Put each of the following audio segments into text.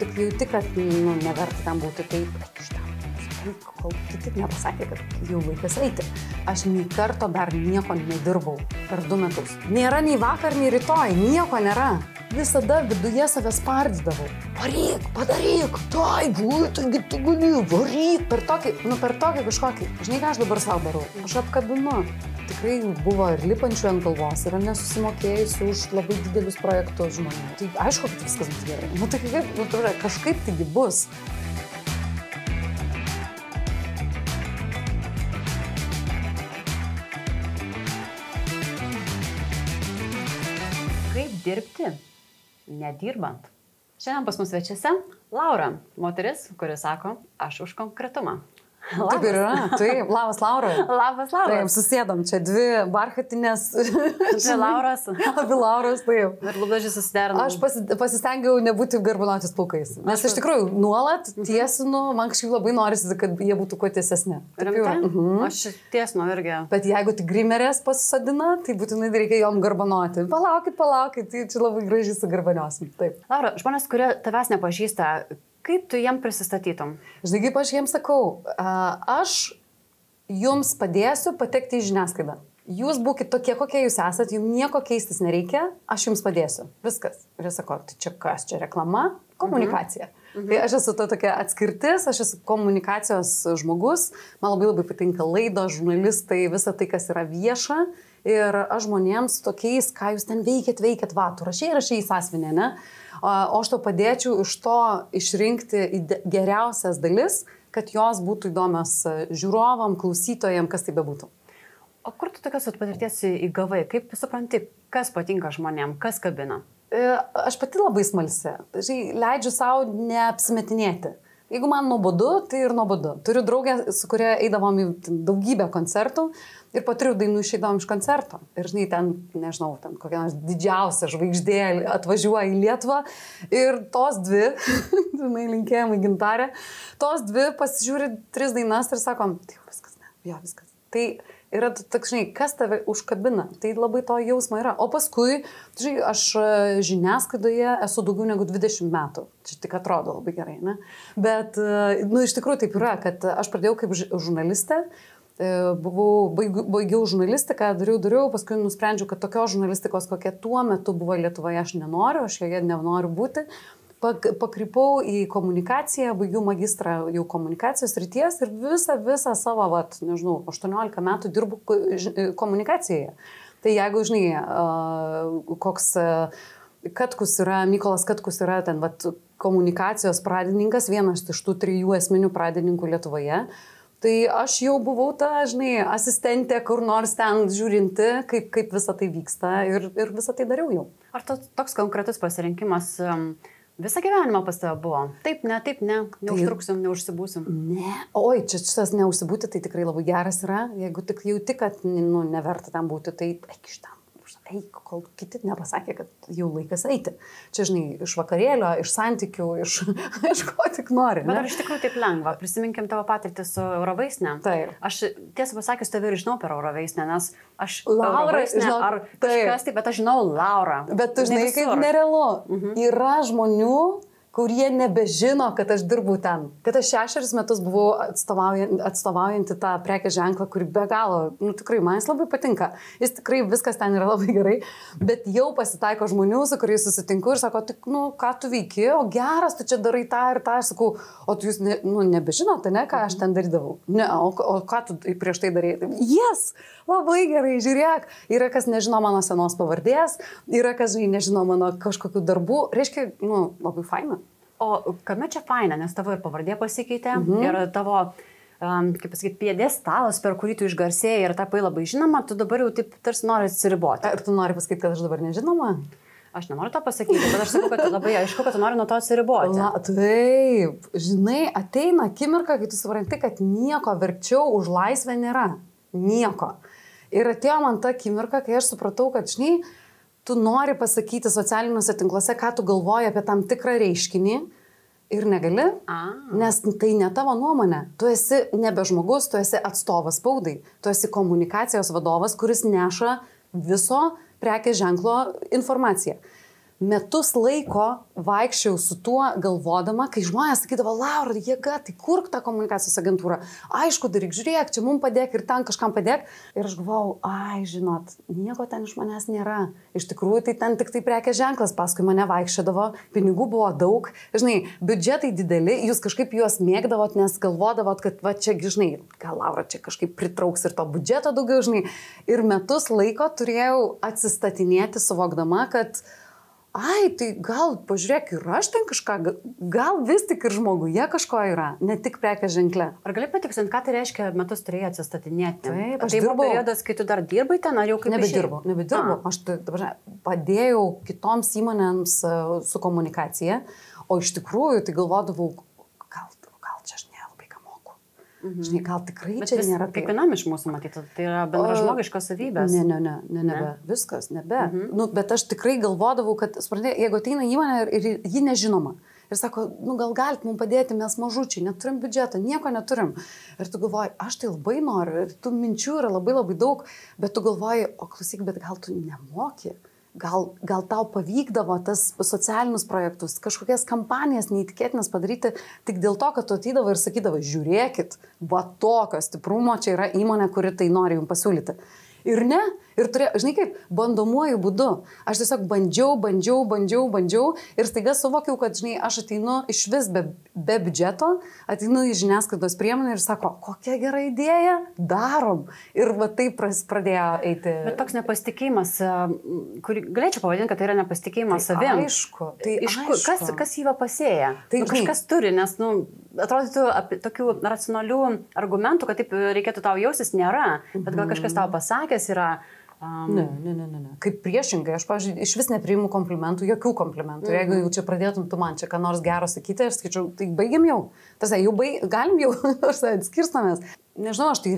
tik jauti, kad neverta ten būti, tai kol kiti nepasakė, kad jau laikas eiti. Aš nei karto dar nieko nedirbau per 2 metus. Nėra nei vakar, nei rytoj, nieko nėra. Visada viduje save spardydavau. Varyk, padaryk, tai taigi tu gali, varyk. Per tokį kažkokį. Žinai, ką aš dabar savo darau? Aš apkabinu. Tikrai buvo ir lipančių ant galvos, yra nesusimokėjusių už labai didelius projektus žmonių. Tai aišku, kad viskas bus gerai. Tai kaip, kažkaip taigi bus. Kaip dirbti, nedirbant? Šiandien pas mus svečiuose Laura, moteris, kuri sako, aš už konkretumą. Taip ir yra. Taip, labas Laura. Labas Laura. Taip, susėdom čia 2 barchatinės. Dvi Lauros. Abi Lauros, taip. Ir lūpdažiai susiderino. Aš pasistengiau nebūti garbanotės plaukais. Nes iš tikrųjų nuolat tiesinu, man kažkaip labai norisi, kad jie būtų kuo tiesesni. Aš tiesinu irgi. Bet jeigu tik grimerės pasisadina, tai būtinai reikia jom garbanoti. Palaukit, tai čia labai gražiai sugarbaniosim. Taip. Laura, žmonės, kurie tavęs nepažįsta, kaip tu jiem prisistatytum? Žinai, kaip aš jiems sakau, aš jums padėsiu patekti į žiniasklaidą. Jūs būkite tokie, kokie jūs esat, jums nieko keistis nereikia, aš jums padėsiu. Viskas. Ir jis sako, tai čia kas, čia reklama, komunikacija. Tai aš esu tokia atskirtis, aš esu komunikacijos žmogus, man labai patinka laidos, žurnalistai, visa tai, kas yra vieša. Ir aš žmonėms tokiais, ką jūs ten veikiat, va, tu rašai į sąsvinę, ne? O aš to padėčiau iš to išrinkti geriausias dalis, kad jos būtų įdomios žiūrovam, klausytojam, kas tai bebūtų. O kur tu tokios patirties įgavai? Kaip supranti, kas patinka žmonėm, kas kabina? Aš pati labai smalsi. Leidžiu savo neapsimetinėti. Jeigu man nuobodu, tai ir nuobodu. Turiu draugę, su kuria eidavom į daugybę koncertų ir po 3 dainų išeidavom iš koncerto. Ir žinai, ten, nežinau, ten kokia nors didžiausia žvaigždė atvažiuoja į Lietuvą ir tos 2, žinai, linkėjimai Gintarė, tos 2 pasižiūri 3 dainas ir sakom, tai viskas, ne, jo, viskas. Tai yra toks, žinai, kas tave užkabina, tai labai to jausmo yra. O paskui, žinai, aš žiniasklaidoje esu daugiau negu 20 metų. Čia tik atrodo labai gerai, ne? Bet, iš tikrųjų taip yra, kad aš pradėjau kaip žurnalistė, baigiau žurnalistiką, dariau, paskui nusprendžiau, kad tokios žurnalistikos, kokia tuo metu buvo Lietuvoje, aš nenoriu, aš joje nenoriu būti. Pakrypau į komunikaciją, baigiau magistrą jau komunikacijos srities ir visą savo, 18 metų dirbu komunikacijoje. Tai jeigu, žinai, koks Katkus yra, Mykolas Katkus yra ten, komunikacijos pradininkas, vienas iš tų 3 esminių pradininkų Lietuvoje, tai aš jau buvau ta, žinai, asistentė, kur nors ten žiūrinti, kaip visa tai vyksta ir visą tai dariau jau. Ar toks konkretus pasirinkimas visą gyvenimą pas tave buvo? Taip, ne, neužtruksim, neužsibūsim. Ne, oi, čia šitas neužsibūti, tai tikrai labai geras yra. Jeigu tik jauti, kad neverta ten būti, tai eik iš ten. Eik, kol kiti nepasakė, kad jau laikas eiti. Čia, žinai, iš vakarėlio, iš santykių, iš ko tik nori. Bet ar iš tikrųjų taip lengva? Prisiminkim tavo patirtį su Eurovaisne. Taip. Aš tiesą pasakius tave ir žinau per Eurovaisnę, nes aš Laura, žinau, ar kažkas taip, bet aš žinau Laurą. Bet tu žinai, kaip nerealu. Yra žmonių, kurie nebežino, kad aš dirbu ten. Kad aš 6 metus buvau atstovaujanti tą prekės ženklą, kuri be galo, tikrai, man jis labai patinka. Jis tikrai viskas ten yra labai gerai, bet jau pasitaiko žmonių, su kuriais susitinku ir sako, tik, ką tu veiki, o geras, tu čia darai tą ir tą. Aš sakau, o tu jūs nebežinote, ne, ką aš ten darydavau? Ne, o ką tu prieš tai darėjai? Yes! Labai gerai, žiūrėk. Yra kas nežino mano senos pavardės, yra kas, nežino mano kažkokių darbų. Reiškia, labai faina. O kame čia faina, nes tavo ir pavardė pasikeitė ir tavo, kaip pasakyti, piedestalas, per kurį tu išgarsėjai ir tapai labai žinoma, tu dabar jau taip tarsi nori atsiriboti. Ar tu nori pasakyti, kad aš dabar nežinoma? Aš nenoriu to pasakyti, bet aš sakau, kad labai aišku, kad tu nori nuo to atsiriboti. Taip, žinai, ateina akimirka, kai tu supranti, kad nieko verčiau už laisvę nėra. Nieko. Ir atėjo man ta akimirka, kai aš supratau, kad, žinai, tu nori pasakyti socialiniuose tinkluose, ką tu galvoji apie tam tikrą reiškinį ir negali, nes tai ne tavo nuomonė. Tu esi nebe žmogus, tu esi atstovas spaudai, tu esi komunikacijos vadovas, kuris neša viso prekės ženklo informaciją. metus laiko vaikščiau su tuo galvodama, kai žmonės sakydavo, Laura, jėga, tai kurk tą komunikacijos agentūrą. Aišku, daryk, žiūrėk, čia mums padėk ir ten kažkam padėk. Ir aš galvojau, žinot, nieko ten iš manęs nėra. Iš tikrųjų, tai ten tik tai prekės ženklas, paskui mane vaikščiodavo, pinigų buvo daug, žinai, biudžetai dideli, jūs kažkaip juos mėgdavot, nes galvodavot, kad va čia, žinai, gal Laura čia kažkaip pritrauks ir to biudžeto daugiau, žinai. Ir metus laiko turėjau atsistatinėti, suvokdama, kad tai gal, pažiūrėk, ir aš ten kažką, gal vis tik ir žmoguje kažko yra, ne tik prekės ženkle. Ar gali patikslinti, ką tai reiškia metus turėjai atsistatinėti? Taip, aš tai dirbau. buvo periodas, kai tu dar dirbai ten, ar jau kaip Nebedirbau. Aš padėjau kitoms įmonėms su komunikacija, o iš tikrųjų tai galvodavau, gal čia aš nelabai ką moku. Žinai, gal tikrai Bet čia nėra taip. Kiekvienam iš mūsų matyti, tai yra bendražmogiškos savybės. Ne. Viskas, nebe. Bet aš tikrai galvodavau, kad, jeigu ateina įmonė ir ji nežinoma. Ir sako, gal galit mums padėti, mes mažučiai, neturim biudžetą, nieko neturim. Ir tu galvoji, aš tai labai noriu, ir tų minčių yra labai labai daug, bet tu galvoji, o klausyk, bet gal tu nemoki. Gal tau pavykdavo tas socialinius projektus, kažkokias kampanijas neįtikėtinas padaryti tik dėl to, kad tu ateidavo ir sakydavo, žiūrėkit, va tokio stiprumo, čia yra įmonė, kuri tai nori jums pasiūlyti. Ir ne, ir žinai kaip, bandomuoju būdu. Aš tiesiog bandžiau ir staiga suvokiau, kad, žinai, aš ateinu iš vis be biudžeto, ateinu į žiniasklaidos priemonę ir sako, kokia gera idėja, darom. Ir va taip pradėjo eiti. Bet toks nepasitikėjimas, kurį galėčiau pavadinti, kad tai yra nepasitikėjimas savim. Aišku. Kas jį pasėja? Tai kažkas turi, nes, atrodytų, tokių racionalių argumentų, kad taip reikėtų tau jaustis, nėra. Bet gal kažkas tau pasakęs yra. Ne. Kaip priešingai, aš, pavyzdžiui, iš vis nepriimu komplimentų, jokių komplimentų. Jeigu jau čia pradėtum tu man čia ką nors gero sakyti, aš sakyčiau, tai baigiam jau. Galim jau, skirstamės. Nežinau, aš tai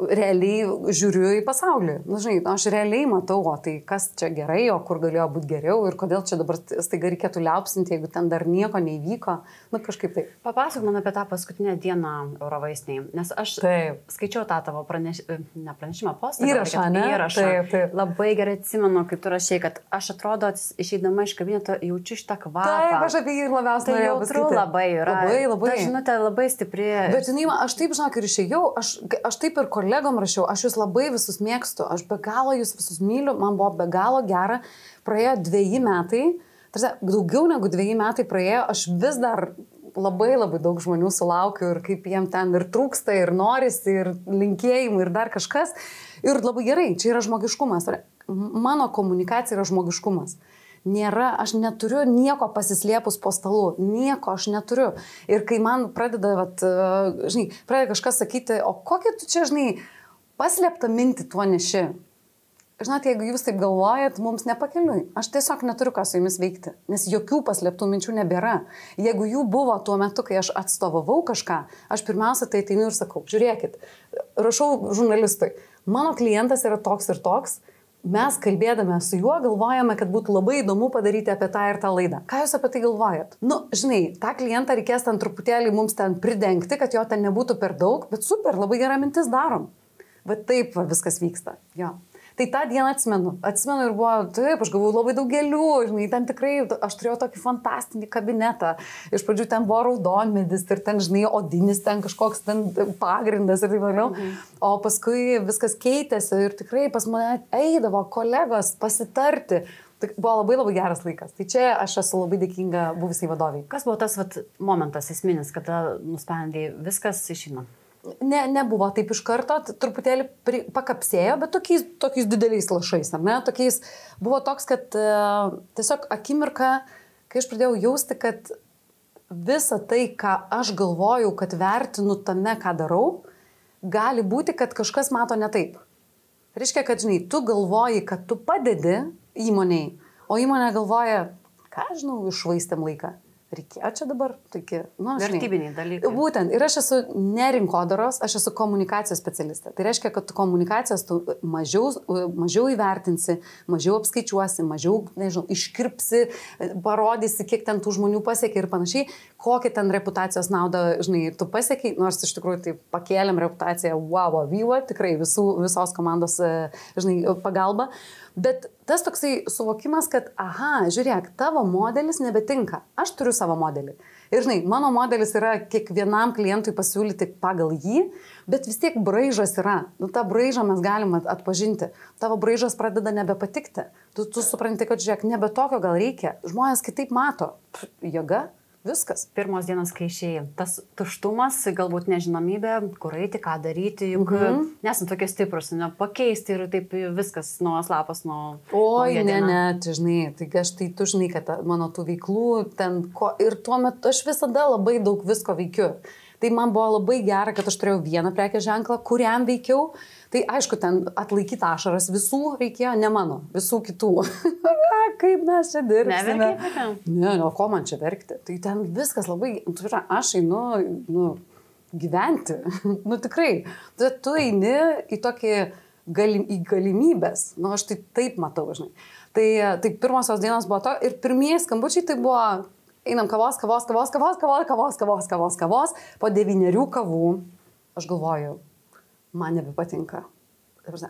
realiai žiūriu į pasaulį. Žinai, aš realiai matau, tai kas čia gerai, o kur galėjo būti geriau ir kodėl čia dabar staiga reikėtų liaupsinti, jeigu ten dar nieko neįvyko. Kažkaip tai. Papasakok man apie tą paskutinę dieną Eurovaistiniai, nes aš skaičiau tą tavo pranešimą postą. Įrašą, ne? Taip. Labai gerai atsimenu, kaip tu rašai, kad aš atrodo, išeidama iš kabineto, jaučiu šitą kvapą. Taip, aš apie jį labiausiai norėjau pasakyti. Tai labai yra. Labai. Ta žinutė labai stipri. Bet žinai, aš taip, žinok, ir išėjau, aš taip ir kolegom rašiau, aš jūs labai visus mėgstu, aš be galo jūs visus myliu, man buvo be galo gera, praėjo 2 metai, daugiau negu 2 metai praėjo, aš vis dar labai daug žmonių sulaukiu ir kaip jiem ten ir trūksta, ir norisi, ir linkėjimų, ir dar kažkas. Ir labai gerai, čia yra žmogiškumas. Mano komunikacija yra žmogiškumas. Aš neturiu nieko pasislėpus po stalu, nieko aš neturiu. Ir kai man pradeda kažkas sakyti, o kokia tu čia, paslėptą mintį tuo neši. Žinot, jeigu jūs taip galvojat, mums nepakeliui. Aš tiesiog neturiu ką su jumis veikti, nes jokių paslėptų minčių nebėra. Jeigu jų buvo tuo metu, kai aš atstovavau kažką, aš pirmiausia tai ateinu ir sakau, žiūrėkit, rašau žurnalistui, mano klientas yra toks ir toks, mes kalbėdami su juo galvojame, kad būtų labai įdomu padaryti apie tą ir tą laidą. Ką jūs apie tai galvojat? Žinai, tą klientą reikės ten truputėlį mums ten pridengti, kad jo ten nebūtų per daug, bet super, labai gera mintis darom. Bet taip viskas vyksta. Jo. Tai tą dieną atsimenu ir buvo, taip, aš gavau labai daug gėlių, žinai, ten tikrai, aš turėjau tokį fantastinį kabinetą. Iš pradžių ten buvo raudonmedis ir ten, žinai, odinis ten kažkoks ten pagrindas ir taip toliau. O paskui viskas keitėsi ir tikrai pas mane eidavo kolegos pasitarti. Tai buvo labai geras laikas. Tai čia aš esu labai dėkinga buvusiai vadoviai. Kas buvo tas momentas esminis, kada nusprendėjai viskas išeina? Nebuvo taip iš karto, truputėlį pakapsėjo, bet tokiais dideliais lašais, ar ne? Buvo toks, kad tiesiog akimirka, kai aš pradėjau jausti, kad visa tai, ką aš galvojau, kad vertinu tame, ką darau, gali būti, kad kažkas mato ne taip. Reiškia, kad, žinai, tu galvoji, kad tu padedi įmonei, o įmonė galvoja, ką žinau, iššvaistėm laiką. Reikėjo čia dabar, vertybiniai dalykai. Būtent, ir aš esu ne rinkodaros, aš esu komunikacijos specialistė. Tai reiškia, kad tu komunikacijos tu mažiau įvertinsi, mažiau apskaičiuosi, mažiau, iškirpsi, parodysi, kiek ten tų žmonių pasiekia ir panašiai, kokią ten reputacijos naudą, tu pasiekiai, nors iš tikrųjų tai pakėlėm reputaciją, wow, tikrai visos komandos, pagalba, bet tas toksai suvokimas, kad, aha, žiūrėk, tavo modelis nebetinka, aš turiu savo modelį. Ir žinai, mano modelis yra kiekvienam klientui pasiūlyti pagal jį, bet vis tiek braižas yra. Nu, tą braižą mes galime atpažinti. Tavo braižas pradeda nebepatikti. Tu supranti, kad žiūrėk, nebe tokio gal reikia. Žmonės kitaip mato. Jėga. Viskas. Pirmos dienos, kai išėjai, tas tuštumas, galbūt nežinomybė, kur eiti, ką daryti, juk nesam tokie stiprus, pakeisti ir taip viskas nuo slapas, nuo... Oi, ne, tai žinai, tu žinai, kad mano tų veiklų ten, ir tuo metu aš visada labai daug visko veikiu. Tai man buvo labai gera, kad aš turėjau vieną prekės ženklą, kuriam veikiau. Tai aišku, ten atlaikyti ašaras visų reikėjo, ne mano, visų kitų. Kaip mes čia dirbsime. Neverkėte? Ne, o ko man čia verkti? Tai ten viskas labai, aš einu gyventi. Tikrai. Tu eini į tokį į galimybės. Aš tai taip matau, žinai. Tai pirmosios dienos buvo to ir pirmieji skambučiai tai buvo... Einam kavos, po 9 kavų, aš galvoju, man nebepatinka.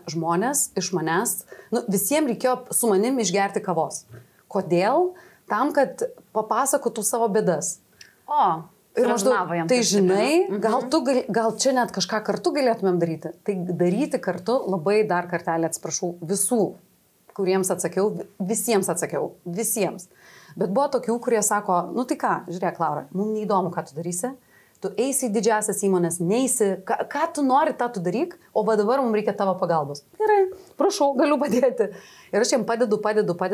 Žmonės iš manęs, visiems reikėjo su manim išgerti kavos. Kodėl? Tam, kad papasakotų savo bėdas. Ir maždaug, tai žinai, gal čia net kažką kartu galėtumėm daryti. Tai daryti kartu labai dar kartelį atsiprašau visų, kuriems atsakiau, visiems. Bet buvo tokių, kurie sako, tai ką, žiūrėk, Laura, mums neįdomu, ką tu darysi, tu eisi į didžiasias įmonės, neisi, ką tu nori, tą tu daryk, o va dabar mums reikia tavo pagalbos. Gerai, prašau, galiu padėti. Ir aš jiems padedu,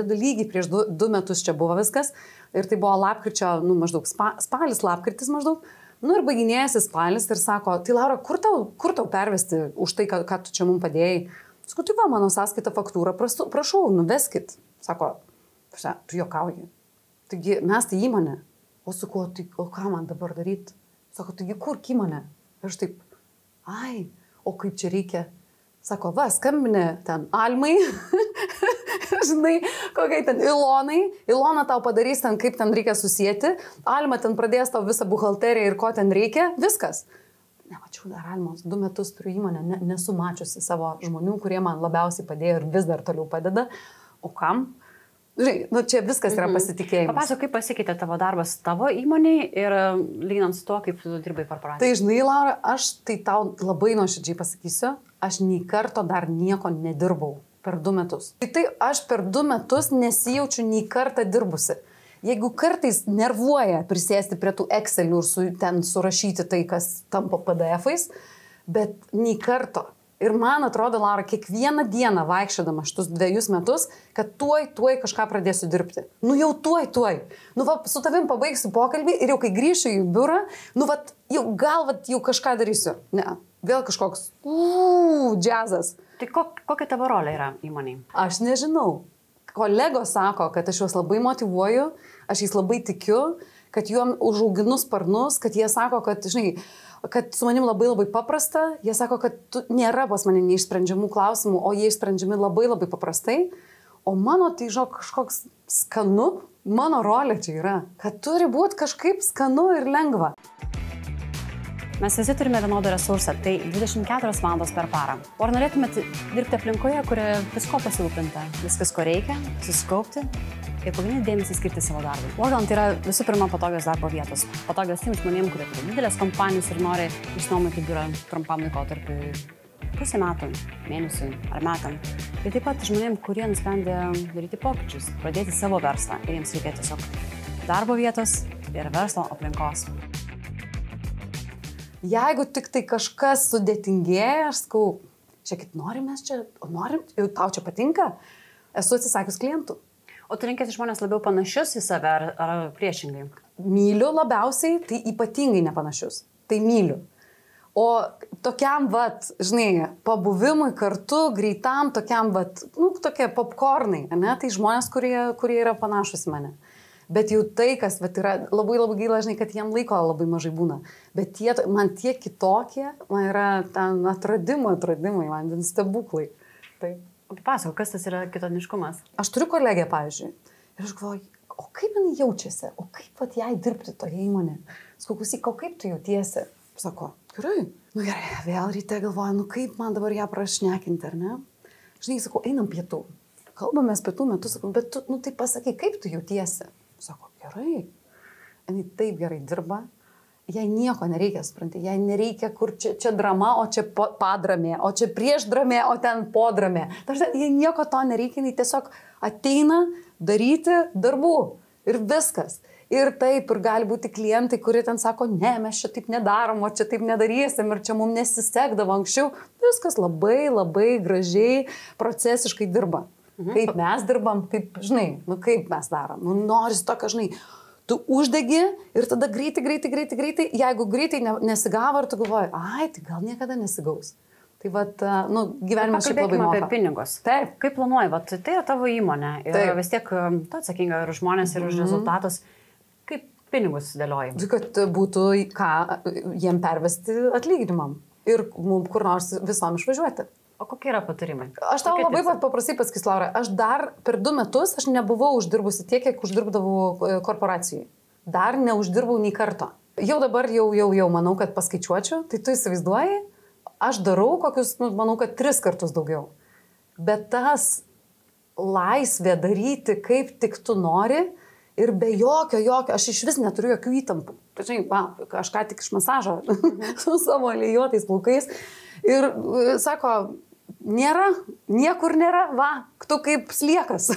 lygiai prieš 2 metus čia buvo viskas, ir tai buvo lapkričio, maždaug spalis, lapkritis maždaug, ir baiginėjasi spalis ir sako, tai Laura, kur tau pervesti už tai, ką tu čia mums padėjai? Sakau, tai va, mano sąskaita faktūra, prašau, nuveskit. Sako, tu juokauji. Taigi mes tai įmonė. O sakau, o ką man dabar daryti? Sako, taigi kur įmonė? Ir aš taip, o kaip čia reikia? Sako, va, skambinė ten Almai, žinai, kokiai ten Ilonai. Ilona tau padarys ten, kaip ten reikia susijęti. Alma ten pradės tau visą buhalteriją ir ko ten reikia. Viskas. Nemačiau dar Almos, 2 metus turiu įmonę, nesu mačiusi savo žmonių, kurie man labiausiai padėjo ir vis dar toliau padeda. O kam? Žinai, čia viskas yra pasitikėjimas. Papasakok, kaip pasikeitė tavo darbas tavo įmoniai ir lyginant su to, kaip tu dirbai korporacijoje. Tai žinai, Laura, aš tai tau labai nuoširdžiai pasakysiu, aš nei karto dar nieko nedirbau per 2 metus. Tai aš per 2 metus nesijaučiu nei kartą dirbusi. Jeigu kartais nervuoja prisėsti prie tų Excelių ir ten surašyti tai, kas tampa PDF-ais, bet nei karto. Ir man atrodo, Laura, kiekvieną dieną vaikščiodama šitus 2 metus, kad tuoj kažką pradėsiu dirbti. Jau tuoj. Su tavim pabaigsiu pokalbį ir jau kai grįšiu į biurą, jau kažką darysiu. Ne, vėl kažkoks džiazas. Tai kokia tavo rolė yra įmonėje? Aš nežinau. Kolegos sako, kad aš juos labai motyvuoju, aš jais labai tikiu, kad juom užauginu sparnus, kad jie sako, kad, žinai, kad su manim labai paprasta, jie sako, kad nėra pas mane neišsprendžiamų klausimų, o jie išsprendžiami labai paprastai, o mano tai, kažkoks skanu, mano rolė čia yra, kad turi būti kažkaip skanu ir lengva. Mes visi turime vienodą resursą, tai 24 valandos per parą. O ar norėtumėt dirbti aplinkoje, kurioje visko pasirūpinta, viskas, ko reikia, susikaupti ir pagrindinį dėmesį skirti savo darbui? Organ tai yra visų pirma patogios darbo vietos. Patogios tiems žmonėms, kurie turi didelės kompanijas ir nori išnuomoti biurą trumpam laikotarpiui, pusę metų, mėnesiui ar metam. Ir taip pat žmonėms, kurie nusprendė daryti pokyčius, pradėti savo verslą ir jiems reikia tiesiog darbo vietos ir verslo aplinkos. Jeigu tik tai kažkas sudėtingėja, aš sakau, žiūrėkit, norim, jau tau čia patinka, esu atsisakius klientų. O tu renkėsi žmonės labiau panašius į save ar priešingai? Myliu labiausiai, tai ypatingai nepanašius. Tai myliu. O tokiam, žinai, pabuvimui kartu, greitam, tokiam, tokie popkornai, ne? Tai žmonės, kurie yra panašus į mane. Bet jau tai, kas yra labai gaila, žinai, kad jiem laiko labai mažai būna. Bet man tie kitokie, man yra ten atradimai, man ten stebuklai. Taip. Papasakok, kas tas yra kitoniškumas? Aš turiu kolegę, pavyzdžiui, ir aš galvoju, o kaip jinai jaučiasi, o kaip jai dirbti toje įmonėje? Sakau, klausyk, o kaip tu jautiesi? Sako, gerai. Gerai, vėl ryte galvoju, kaip man dabar ją prašnekinti, ar ne? Žinai, sakau, einam pietų. kalbamės pietų metu, sakau, bet tu, tai pasakai, kaip tu jautiesi? Sako, gerai. Jis taip gerai dirba. Jai nieko nereikia, supranti, jai nereikia, kur čia drama, o čia padramė, o čia prieš dramė, o ten podramė. Jai nieko to nereikia, jai tiesiog ateina daryti darbų ir viskas. Ir taip, ir gali būti klientai, kurie ten sako, ne, mes čia taip nedarom, o čia taip nedarysim, ir čia mums nesisekdavo anksčiau. Viskas labai, labai gražiai, procesiškai dirba. Kaip mes dirbam, kaip, žinai, kaip mes darom. Noris tokio, žinai, tu uždegi ir tada greitai, jeigu greitai nesigavo ir tu galvoji, ai, tai gal niekada nesigaus. Tai vat, gyvenimas šiaip labai moka. Apie pinigus. Taip. Kaip planuoji, vat, tai yra tavo įmonė ir taip. Vis tiek tu atsakinga ir už žmonės, ir už rezultatus. Kaip pinigus dėlioji? Kad būtų ką jiem pervesti atlyginimam ir kur nors visom išvažiuoti. O kokie yra patarimai? Aš tau labai paprastai pasakys, Laura, aš dar per 2 metus aš nebuvau uždirbusi tiek, kiek uždirbdavau korporacijai. Dar neuždirbau nei karto. Jau dabar jau manau, kad paskaičiuočiau, tai tu įsivaizduoji, aš darau kokius, manau, kad 3 kartus daugiau. Bet tas laisvė daryti, kaip tik tu nori ir be jokio, aš iš vis neturiu jokių įtampų. Žinai, aš ką tik iš masažo su savo alijuotais plaukais ir sako, niekur nėra, tu kaip sliekas,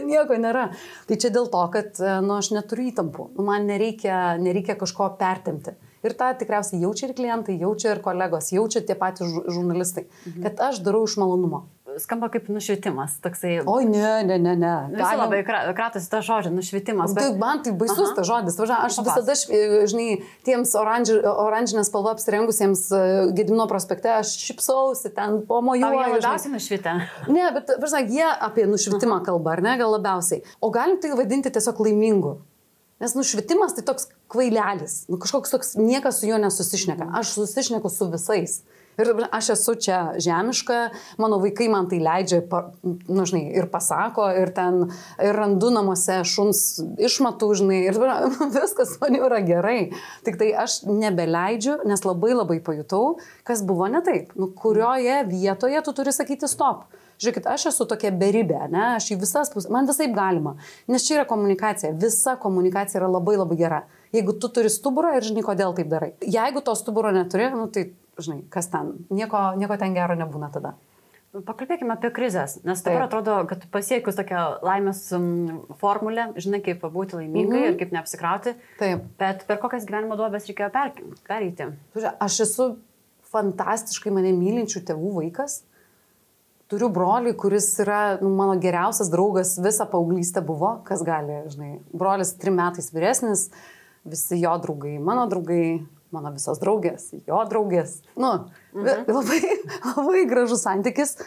nieko nėra. Tai čia dėl to, kad aš neturiu įtampų, man nereikia kažko pertempti. Ir tą tikriausiai jaučia ir klientai, jaučia ir kolegos, jaučia tie patys žurnalistai, kad aš darau iš malonumo. Skamba kaip nušvitimas, toksai. Oi, ne. Visi labai kratosi tą žodį, nušvitimas. Bet... Man tai baisus tas žodis. Aš visada, žinai, tiems oranžinės spalva apsirengusiems Gedimino prospekte, aš šipsausi ten, pamojuoju. Jie labiausiai nušvitę. Ne, bet, žinai, jie apie nušvitimą kalba, ar ne, gal labiausiai. O galim tai vadinti tiesiog laimingu. Nes nušvitimas tai toks kvailelis. Kažkoks toks, niekas su juo nesusišneka. Aš susišneku su visais. Ir aš esu čia žemiška, mano vaikai man tai leidžia, žinai, ir pasako, ir randu namuose šuns išmatų, žinai, ir viskas man yra gerai. Tik tai aš nebeleidžiu, nes labai pajutau, kas buvo ne taip. Kurioje vietoje tu turi sakyti stop. Žiūrėkit, aš esu tokia beribė, ne, aš į visas pusės, man visaip galima, nes čia yra komunikacija, visa komunikacija yra labai gera. Jeigu tu turi stuburą ir žinai, kodėl taip darai. Jeigu to stuburo neturi, tai, žinai, kas ten, nieko ten gero nebūna tada. Pakalbėkime apie krizės, nes dabar atrodo, kad pasiekus tokią laimės formulę, žinai, kaip būti laimingai ir kaip neapsikrauti. Taip. Bet per kokias gyvenimo duobes reikėjo pereiti? Aš esu fantastiškai mane mylinčių tėvų vaikas. Turiu brolį, kuris yra mano geriausias draugas, visą paauglystę buvo, kas gali, žinai. Brolis 3 metais vyresnis, visi jo draugai, mano visos draugės, jo draugės. Labai gražus santykis.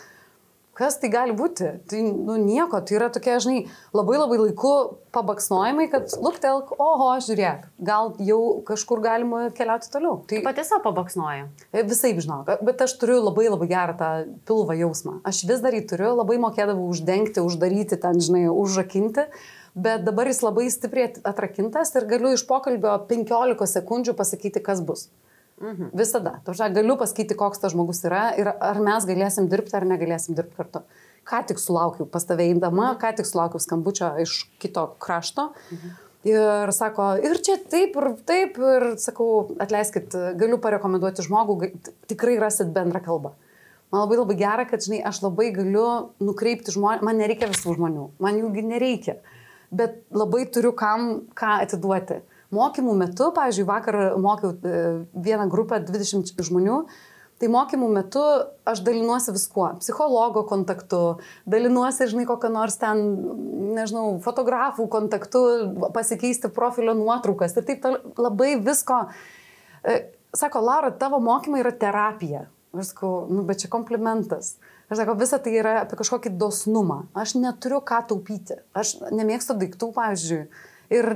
Kas tai gali būti? Tai nieko, tai yra tokie, žinai, labai laiku pabaksnojimai, kad luktelk, oho, žiūrėk, gal jau kažkur galima keliauti toliau. Tai pati savo pabaksnoju? Visaip, žinok, bet aš turiu labai gerą tą pilvo jausmą. Aš vis dar jį turiu, labai mokėdavau uždengti, uždaryti, ten, žinai, užrakinti, bet dabar jis labai stipriai atrakintas ir galiu iš pokalbio 15 sekundžių pasakyti, kas bus. Visada. Galiu pasakyti, koks tas žmogus yra ir ar mes galėsim dirbti ar negalėsim dirbti kartu. Ką tik sulaukiau pas tave eindama, ką tik sulaukiau skambučio iš kito krašto. Ir sako, ir čia taip, ir sakau, atleiskit, galiu parekomenduoti žmogų, tikrai rasit bendrą kalbą. Man labai gera, kad, žinai, aš labai galiu nukreipti žmonės, man nereikia visų žmonių, man jųgi nereikia, bet labai turiu ką atiduoti. Mokymų metu, pavyzdžiui, vakar mokiau vieną grupę 20 žmonių, tai mokymų metu aš dalinuosi viskuo, psichologo kontaktu, dalinuosi, žinai, kokią nors ten, nežinau, fotografų kontaktu, pasikeisti profilio nuotraukas ir taip labai visko. Sako, Laura, tavo mokymai yra terapija. Aš sakau, bet čia komplimentas. Aš sakau, visa tai yra apie kažkokį dosnumą. Aš neturiu ką taupyti. Aš nemėgstu daiktų, pavyzdžiui. Ir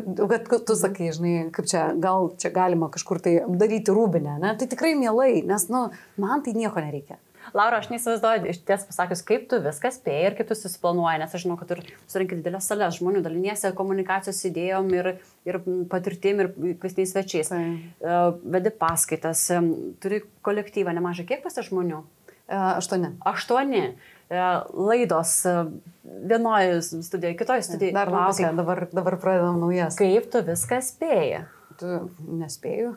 kad tu sakai, žinai, kaip čia, gal čia galima kažkur tai daryti rūbinę, ne? Tai tikrai mielai, nes, man tai nieko nereikia. Laura, aš neįsivaizduoju, iš ties pasakius, kaip tu viską spėjai ir kaip tu susiplanuoji, nes aš žinau, kad ir surinkai didelės salės žmonių, daliniesi komunikacijos idėjom ir patirtim ir kvestiniais svečiais. Vedi paskaitas, turi kolektyvą nemažai. Kiek pas žmonių? 8. 8. laidos vienoje studijoje, kitoje studijoje. Dar laukia, dabar pradedam naujas. Kaip tu viską spėji? Tu nespėju.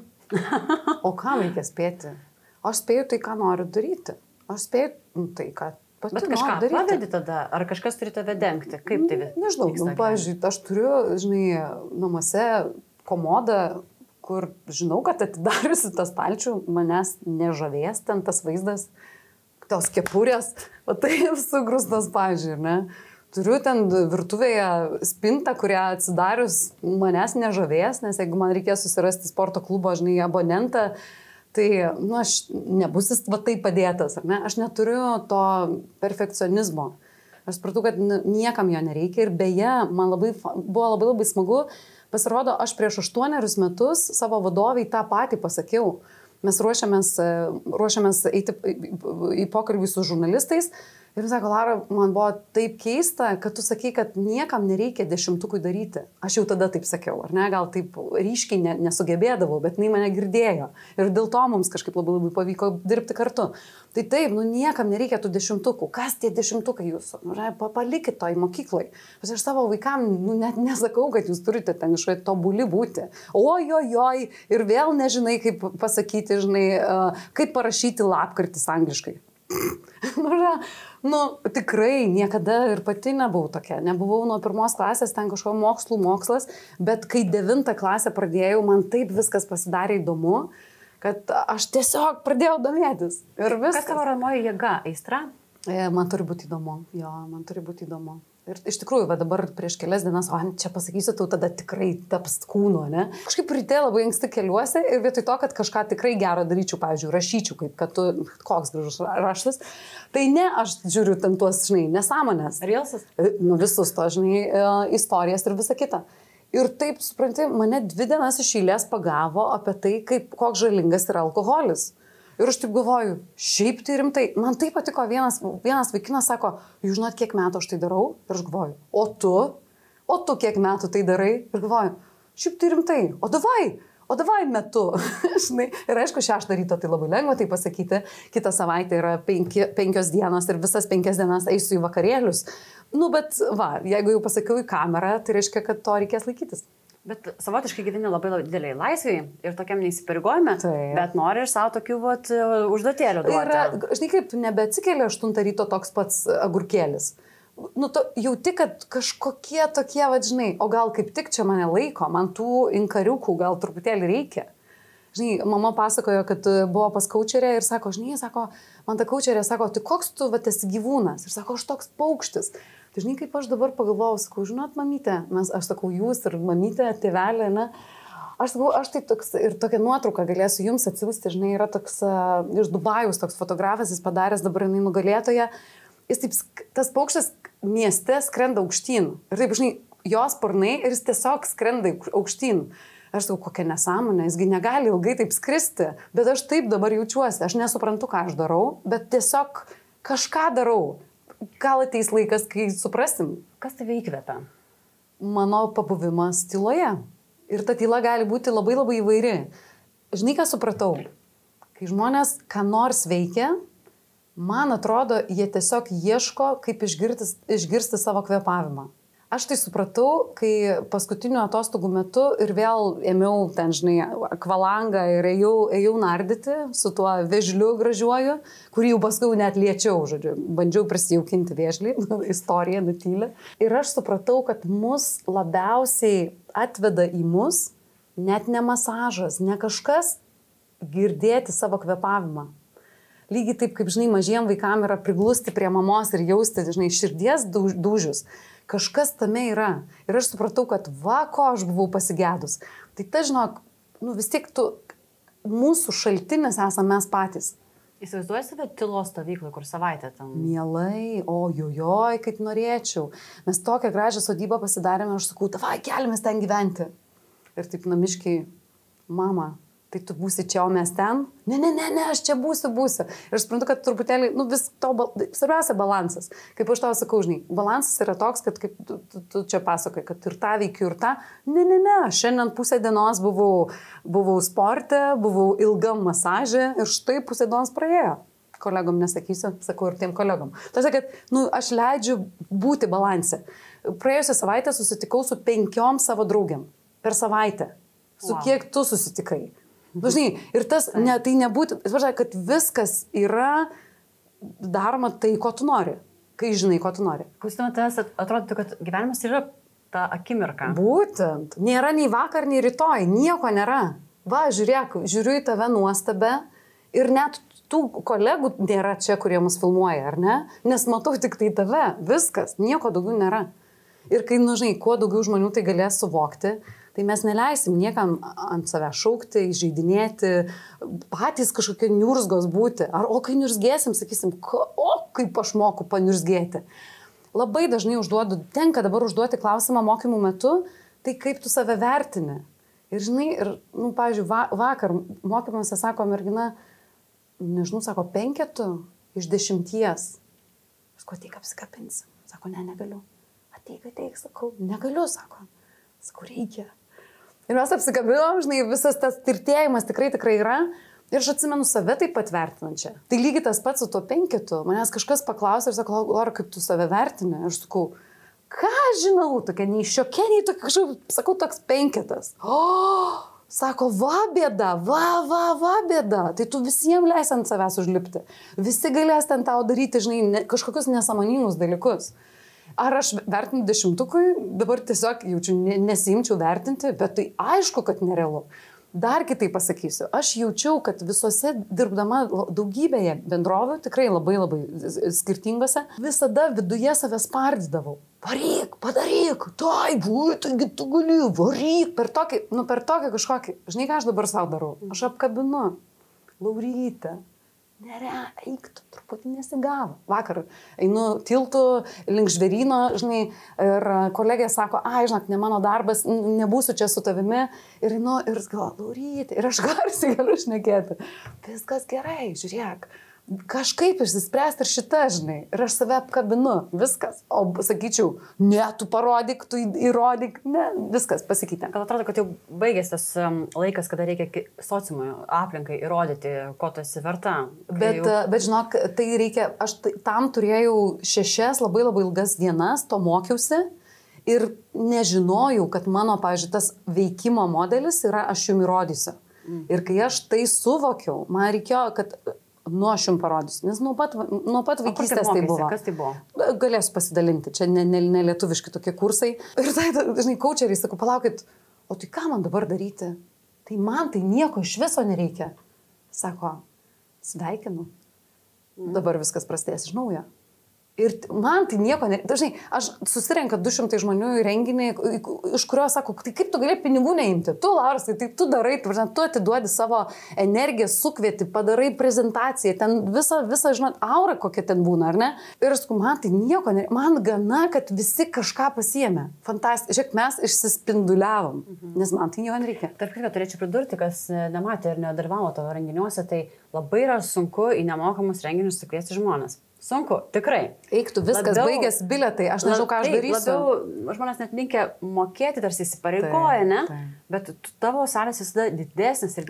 O kam reikia spėti? Aš spėju tai, ką noriu daryti. Aš spėju tai, ką pati Bet kažką pavedi tada, ar kažkas turi tave dengti? Kaip tai vyksta? Nežinau, pavyzdžiui, aš turiu, žinai, namuose komodą, kur žinau, kad atidariusi tą stalčių, manęs nežavės ten tas vaizdas, tos kepurės, o tai sugrūstas, pavyzdžiui, ne? Turiu ten virtuvėje spintą, kurią atsidarius manęs nežavės, nes jeigu man reikės susirasti sporto klubo, žinai, abonentą, tai, aš nebus jis va taip padėtas, ar ne? Aš neturiu to perfekcionizmo. Aš supratau, kad niekam jo nereikia ir beje, man buvo labai smagu. Pasirodo, aš prieš 8 metus savo vadoviai tą patį pasakiau. Mes ruošiamės eiti į pokalbį su žurnalistais. Ir sako, Lara, man buvo taip keista, kad tu sakai, kad niekam nereikia 10-ukui daryti. Aš jau tada taip sakiau, ar ne? Gal taip ryškiai nesugebėdavau, bet jinai mane girdėjo. Ir dėl to mums kažkaip labai pavyko dirbti kartu. Tai taip, niekam nereikia tų 10-ukų. Kas tie 10-ukai jūsų? Palikit to į mokyklai. Aš savo vaikam net nesakau, kad jūs turite ten išvai tobuli būti. Ojojoj, ir vėl nežinai, kaip pasakyti, žinai, kaip parašyti lapkartis angliškai. Tikrai niekada ir pati nebuvau tokia. Nebuvau nuo 1 klasės, ten kažko mokslas, bet kai 9 klasę pradėjau, man taip viskas pasidarė įdomu, kad aš tiesiog pradėjau domėtis. Ir viskas. Kas tavo varomoji jėga? Aistra? Man turi būti įdomu. Jo, man turi būti įdomu. Ir iš tikrųjų, dabar prieš kelias dienas, čia pasakysiu, tau tada tikrai taps kūnu, ne? Kažkaip ryte labai anksti keliuosi ir vietoj to, kad kažką tikrai gero daryčiau, pavyzdžiui, rašyčiau, kaip kad tu, koks gražus raštas, tai ne, aš žiūriu ten tuos, žinai, nesąmonės. Reelsas? Visus to, žinai, istorijas ir visa kita. Ir taip, supranti, mane 2 dienas iš eilės pagavo apie tai, koks žalingas yra alkoholis. Ir aš taip galvoju, šiaip tai rimtai, man taip patiko, vienas vaikinas sako, jūs žinot, kiek metų aš tai darau? Ir aš galvoju, o tu kiek metų tai darai? Ir galvoju, šiaip tai rimtai, o davai metu. Ir aišku, 6 ryto tai labai lengva tai pasakyti, kitą savaitę yra 5 dienos ir visas 5 dienas eisiu į vakarėlius. Bet jeigu jau pasakiau į kamerą, tai reiškia, kad to reikės laikytis. Bet savotiškai gyveni labai dideliai laisviai ir tokiam neįsipareigojime, bet nori ir savo tokių užduotėlių duoti. Ir, žinai, kaip nebeatsikėlė 8 ryto toks pats agurkėlis. Jauti, kad kažkokie tokie, žinai, o gal kaip tik čia mane laiko, man tų inkariukų gal truputėlį reikia. Žinai, mama pasakojo, kad buvo pas kaučerę ir sako, man ta kaučerė sako, tai koks tu esi gyvūnas? Ir sako, aš toks paukštis. Tai žinai, kaip aš dabar pagalvojau, sakau, žinot, mamytė, aš sakau, jūs ir mamytė, tėvelė, ne? Aš sakau, aš tai toks, ir tokią nuotrauką galėsiu jums atsiųsti, žinai, yra toks iš Dubajaus toks fotografas, jis padaręs dabar jinai nugalėtoje, jis taip, tas paukštis mieste skrenda aukštyn. Ir taip, žinai, jos sparnai ir jis tiesiog skrenda aukštyn. Aš sakau, kokia nesąmonė, jisgi negali ilgai taip skristi, bet aš taip dabar jaučiuosi, aš nesuprantu, ką aš darau, bet tiesiog kažką darau. Gal ateis laikas, kai suprasim. Kas tave įkvepia? Mano pabuvimas tyloje. Ir ta tyla gali būti labai įvairi. Žinai, ką supratau? Kai žmonės ką nors veikia, man atrodo, jie tiesiog ieško, kaip išgirsti savo kvėpavimą. Aš tai supratau, kai paskutinių atostogų metu ir vėl ėmiau ten, žinai, akvalangą ir ėjau nardyti su tuo vėžliu gražiuoju, kurį jau paskui net liečiau, žodžiu, bandžiau prisijaukinti vėžlį, istorija nutylė. Ir aš supratau, kad mus labiausiai atveda į mus net ne masažas, ne kažkas girdėti savo kvėpavimą. Lygiai taip, kaip, žinai, mažiem vaikam yra priglusti prie mamos ir jausti, žinai, širdies dūžius. Kažkas tame yra. Ir aš supratau, kad ko aš buvau pasigedus. Tai ta, žinok, vis tiek mūsų šaltinis esame mes patys. Įsivaizduoji save tylos stovyklai, kur savaitę ten? Mielai, ojojoj, kaip norėčiau. Mes tokią gražią sodybą pasidarėme, aš sakau, davai, keliamės ten gyventi. Ir taip namiškiai, mama, tai tu būsi čia, o mes ten? Ne, aš čia būsiu. Ir aš suprantu, kad truputėlį, vis to, svarbiausia balansas. Kaip aš tau sakau, žinai, balansas yra toks, kad kaip tu čia pasakai, kad ir tą veikiu, ir tą. Ne, šiandien pusę dienos buvau sporte, buvau ilgam masaže ir štai pusę dienos praėjo. kolegom nesakysiu, sakau ir tiem kolegom. Tai sakė, kad aš leidžiu būti balanse. Praėjusią savaitę susitikau su 5 savo draugiam per savaitę. Su kiek tu susitikai. Žinai, ir tas, tai nebūti, kad viskas yra daroma tai, ko tu nori, kai žinai, ko tu nori. Klausydama tavęs atrodytų, kad gyvenimas yra ta akimirka. Būtent. Nėra nei vakar, nei rytoj. Nieko nėra. Va, žiūrėk, žiūriu į tave nuostabę ir net tų kolegų nėra čia, kurie mus filmuoja, ar ne? Nes matau tik tai tave. Viskas. Nieko daugiau nėra. Ir kai, žinai, kuo daugiau žmonių tai galės suvokti, tai mes neleisim niekam ant savęs šaukti, įžeidinėti, patys kažkokie niurzgos būti. O kai niurzgėsim, sakysim, kaip aš moku paniurzgėti. Labai dažnai tenka dabar užduoti klausimą mokymų metu, tai kaip tu save vertini. Ir žinai, pavyzdžiui, vakar mokymuose sako mergina, nežinau, sako 5 iš 10. Sako, ateik apsikabinsim. Sako, negaliu. Ateik, sakau, negaliu, sako. Sakau, reikia. Ir mes apsikabinom, žinai, visas tas tirtėjimas tikrai yra. Ir aš atsimenu save taip pat vertinančią. Tai lygiai tas pats su tuo 5. Manęs kažkas paklausė ir sako, Laura, kaip tu save vertini? Aš sakau, ką žinau, tokia nei šiokia, nei tokia kažkaip, sakau, toks 5. Sako, va bėda, va bėda. Tai tu visiems leisi ant savęs užlipti. Visi galės ten tau daryti, žinai, kažkokius nesąmoningus dalykus. Ar aš vertinu 10-ukui, dabar tiesiog jaučiu, nesiimčiau vertinti, bet tai aišku, kad nerealu. Dar kitaip pasakysiu, aš jaučiau, kad visose dirbdama daugybėje bendrovių, tikrai labai skirtingose, visada viduje save spardydavau. Varyk, padaryk, taigi tu gali, varyk, per tokį kažkokį. Žinai, ką aš dabar savo darau? Aš apkabinu. Laurytė. Eik, tu truputį nesigavo. Vakar einu tiltu link Žvėryno, žinai, ir kolegė sako, žinok, ne mano darbas, nebūsiu čia su tavimi. Ir einu, ir galvoju, Laurytė, ir aš garsiai galiu šnekėti. Viskas gerai, žiūrėk. Kažkaip išsispręsti ir šitą, žinai. Ir aš save apkabinu. Viskas. O sakyčiau, ne, tu parodyk, tu įrodyk. Ne, viskas pasikeitė. Gal atrodo, kad jau baigėsi tas laikas, kada reikia sociumui, aplinkai įrodyti, ko tu esi verta. Bet žinok, tai reikia, aš tam turėjau 6 labai ilgas dienas, to mokiausi ir nežinojau, kad mano, pavyzdžiui, tas veikimo modelis yra aš jums įrodysiu. Ir kai aš tai suvokiau, man reikėjo, kad aš jums parodysiu, nes nuo pat vaikystės tai buvo. Kas tai buvo? Galėsiu pasidalinti, čia ne lietuviški tokie kursai. Ir tai, žinai, coacheriai, sakau, palaukit, o tai ką man dabar daryti? Tai man tai nieko iš viso nereikia. Sako, sveikinu, dabar viskas prasidės iš naujo. Ir man tai nieko nereikia. Dažnai, aš susirenka 200 žmonių į renginį, iš kurio sako, tai kaip tu gali pinigų neimti? Tu, Lauras, tai tu darai, tu atiduodi savo energiją, sukvieti, padarai prezentaciją, ten visa, žinot, aura kokia ten būna, ar ne? Ir aš sakau, man tai nieko nereikia. Man gana, kad visi kažką pasiėmė. Fantastiškai. Žiūrėk, mes išsispinduliavom, nes man tai nieko nereikia. Tarp kitko, turėčiau pridurti, kas nematė ir nedalyvavo tavo renginiuose, tai labai yra sunku į nemokamus renginius sukviesti žmonės. Sunku, tikrai. Eiktų, viskas baigėsi bilietai, aš nežinau, ką aš darysiu. Labiau žmonės net linkia mokėti, tarsi įsipareigoja, ne? Bet tavo salės visada didesnis ir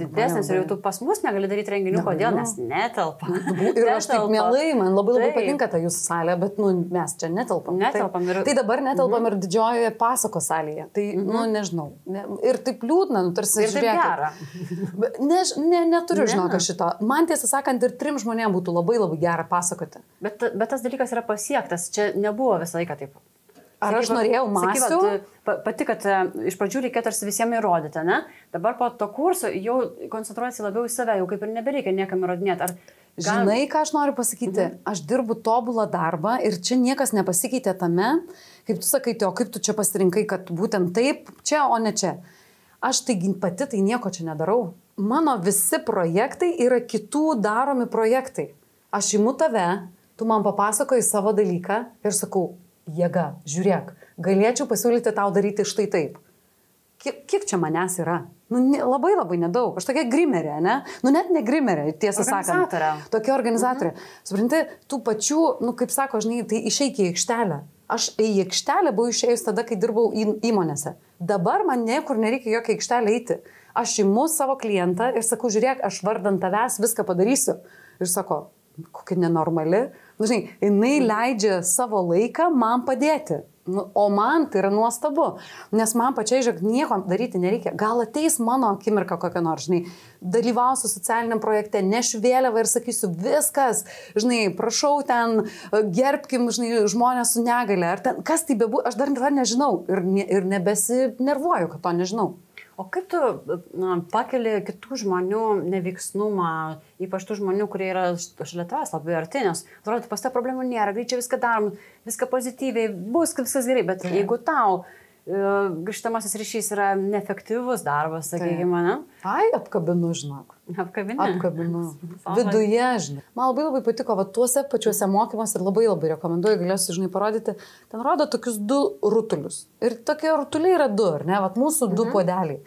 jau tu pas mus negali daryti renginių, kodėl, nes netelpa. Ir aš taip mielai, man labai patinka ta jūsų salė, bet mes čia netelpam. Tai dabar netelpam ir didžiojoje pasakos salėje. Tai, nežinau. Ir taip liūdna, tarsi žiūrėkit. Neturiu žinokio šito. Man tiesą sakant, ir 3 žmonėms būtų labai gera pasakoti. Bet tas dalykas yra pasiektas, čia nebuvo visą laiką taip. Ar aš norėjau mąsiu? Pati, kad iš pradžių reikėjo tarsi visiems įrodyti, ne? Dabar po to kurso jau koncentruojasi labiau į save, jau kaip ir nebereikia niekam įrodinėti. Žinai, ką aš noriu pasakyti? Aš dirbu tobulą darbą ir čia niekas nepasikeitė tame, kaip tu sakai, o kaip tu čia pasirinkai, kad būtent taip, čia, o ne čia. Aš pati tai nieko čia nedarau. Mano visi projektai yra kitų daromi projektai. Aš imu tave, tu man papasakoji savo dalyką ir sakau, jėga, žiūrėk, galėčiau pasiūlyti tau daryti štai taip. Kiek čia manęs yra? Labai nedaug. Aš tokia grimerė, ne? Net ne grimerė, tiesą sakant. Tokia organizatorė. Supranti, tų pačių, kaip sako, žinai, tai išeik į aikštelę. Aš į aikštelę buvau išėjus tada, kai dirbau įmonėse. Dabar man niekur nereikia jokią aikštelę eiti. Aš imu savo klientą ir sakau, žiūrėk, aš vardant tavęs viską padarysiu. Ir sako, kokia nenormali. Nu, žinai, jinai leidžia savo laiką man padėti. Nu, o man tai yra nuostabu, nes man pačiai, žiūrėk, nieko daryti nereikia. Gal ateis mano akimirka kokia nors, žinai, dalyvausiu socialiniam projekte, nešiu vėliavą ir sakysiu, viskas, žinai, prašau ten, gerbkim, žinai, žmonės su negale, ar ten, kas tai bebūtų, aš dar nežinau ir nebesinervuoju, kad to nežinau. O kaip tu pakeli kitų žmonių neveiksnumą, ypač tų žmonių, kurie yra šalia tavęs labai arti, nes atrodo, pas tą problemų nėra, greičiau viską darom, viską pozityviai, bus viskas gerai, bet jeigu tau grįžtamasis ryšys yra neefektyvus darbas, sakykime, ne? Ai, apkabinu, žinok. Apkabinu. Viduje, žinai. Man labai patiko, va, tuose pačiuose mokymuose ir labai rekomenduoju, galėsiu, žinai, parodyti. Ten rodo tokius 2 rutulius. Ir tokie rutuliai yra 2, ar ne? Vat mūsų 2 puodeliai.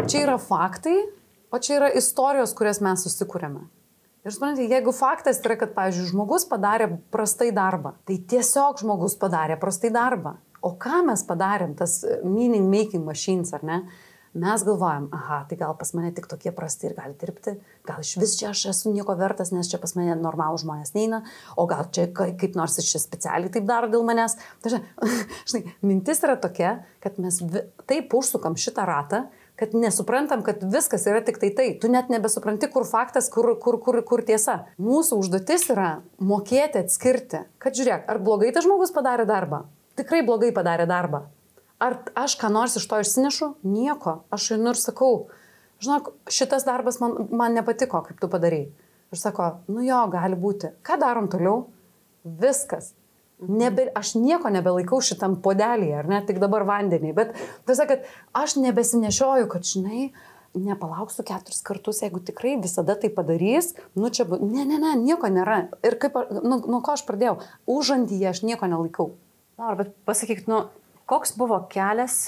Čia yra faktai, o čia yra istorijos, kurias mes susikūrėme. Ir suprantate, jeigu faktas yra, kad, pavyzdžiui, žmogus padarė prastai darbą, tai tiesiog žmogus padarė prastai darbą. O ką mes padarėm, tas meaning making machines, ar ne? Mes galvojam, aha, tai gal pas mane tik tokie prasti ir gali dirbti, gal iš vis čia aš esu nieko vertas, nes čia pas mane normalų žmonės neina, o gal čia kaip nors iš čia specialiai taip daro dėl manęs. Tai, žinai, mintis yra tokia, kad mes taip užsukam šitą ratą, kad nesuprantam, kad viskas yra tik tai. Tu net nebesupranti, kur faktas, kur tiesa. Mūsų užduotis yra mokėti atskirti, kad žiūrėk, ar blogai tas žmogus padarė darbą? Tikrai blogai padarė darbą. Ar aš ką nors iš to išsinešu? Nieko. Aš einu ir sakau, žinok, šitas darbas man nepatiko, kaip tu padarei. Ir sako, nu jo, gali būti. Ką darom toliau? Viskas. Aš nieko nebelaikau šitam podelyje, ar ne, tik dabar vandenį. Bet tiesiog, kad aš nebesinešioju, kad, žinai, nepalauksiu 4 kartus, jeigu tikrai visada tai padarys, nu čia, ne, nieko nėra. Ir kaip, nuo ko aš pradėjau? Užandyje aš nieko nelaikau. Laura, bet pasakyk, koks buvo kelias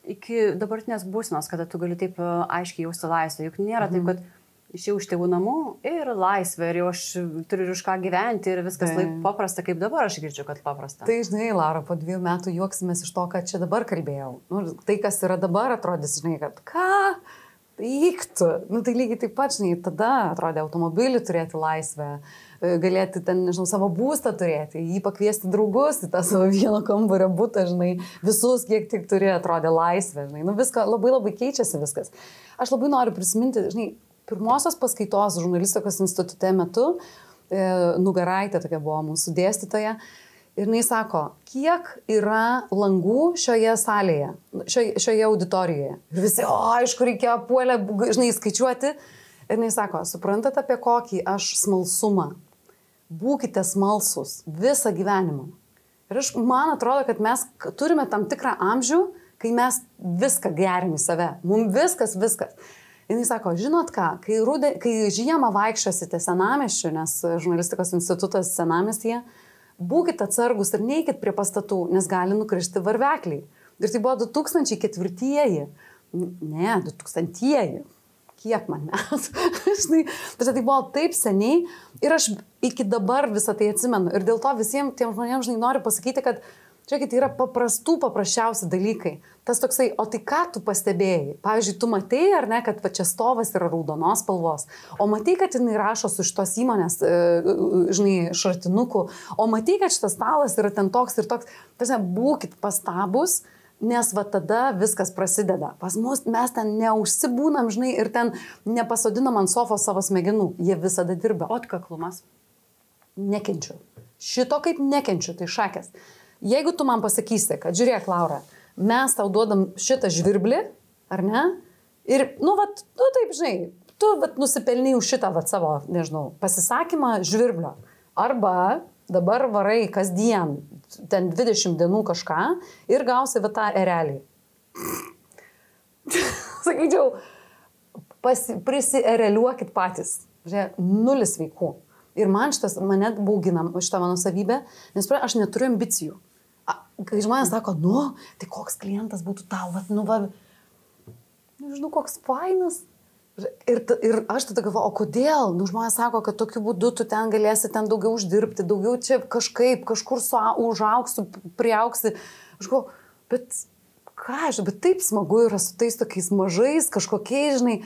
iki dabartinės būsenos, kada tu gali taip aiškiai jausti laisvę? Juk nėra taip, kad išėjau iš tėvų namų ir laisvė, ir jau aš turiu už ką gyventi ir viskas paprasta, kaip dabar aš girdžiu, kad paprasta. Tai, žinai, Laura, po 2 metų juoksimės iš to, ką čia dabar kalbėjau. Nu, tai, kas yra dabar, atrodys, žinai, kad ką? Eiktų. Nu, tai lygiai taip pat, žinai, tada atrodė automobilį turėti laisvę, galėti ten, nežinau, savo būstą turėti, jį pakviesti draugus į tą savo vieno kambario butą, žinai, visus, kiek tik turi, atrodė laisvė, žinai, nu viską, labai keičiasi viskas. Aš labai noriu prisiminti, žinai, pirmosios paskaitos žurnalistikos institute metu, Nugaraitė tokia buvo mūsų dėstytoja, ir jinai sako, kiek yra langų šioje salėje, šioje auditorijoje. Ir visi, aišku, reikia puolę, žinai, skaičiuoti. Ir jinai sako, suprantate apie kokį aš smalsumą? Būkite smalsus visą gyvenimą. Ir man atrodo, kad mes turime tam tikrą amžių, kai mes viską gerim į save. Mums viskas. Jinai sako, žinot ką, kai žiemą vaikščiosite senamiesčiu, nes žurnalistikos institutas senamiestyje, būkite atsargus ir neikit prie pastatų, nes gali nukristi varvekliai. Ir tai buvo 2004-ieji. Ne, 2000-ieji. Kiek man metų. Tai buvo taip seniai ir aš iki dabar visą tai atsimenu. Ir dėl to visiems tiem žmonėms, žinai, noriu pasakyti, kad čia tai yra paprasčiausi dalykai. Tas toksai, o tai ką tu pastebėjai? Pavyzdžiui, tu matei, ar ne, kad čia stovas yra raudonos spalvos, o matei, kad jinai rašo su šitos įmonės, žinai, šratinukų, o matei, kad šitas stalas yra ten toks ir toks. Tiesiog būkit pastabus, nes va tada viskas prasideda. Pas mus mes ten neužsibūnam, žinai, ir ten nepasodinam ant sofos savo smegenų. Jie visada dirba. O atkaklumas? Nekenčiu. Šito kaip nekenčiu, tai šakės. Jeigu tu man pasakysi, kad žiūrėk, Laura, mes tau duodam šitą žvirblį, ar ne? Ir, taip, žinai, tu nusipelnai už šitą savo, nežinau, pasisakymą žvirblio. Arba dabar varai kasdien, ten 20 dienų kažką ir gausi tą erelį. Sakyčiau, prisiereliuokit patys. Žiūrėk, 0 veikų. Ir mane baugina šitą mano savybę, nes aš neturiu ambicijų. Kai žmonės sako, tai koks klientas būtų tau, nežinau, koks fainas. Ir aš tada galvoju, o kodėl? Žmonės sako, kad tokiu būdu tu ten galėsi ten daugiau uždirbti, daugiau čia kažkur užauksi, priauksi. Aš galvoju, bet taip smagu yra su tais tokiais mažais kažkokiais, žinai,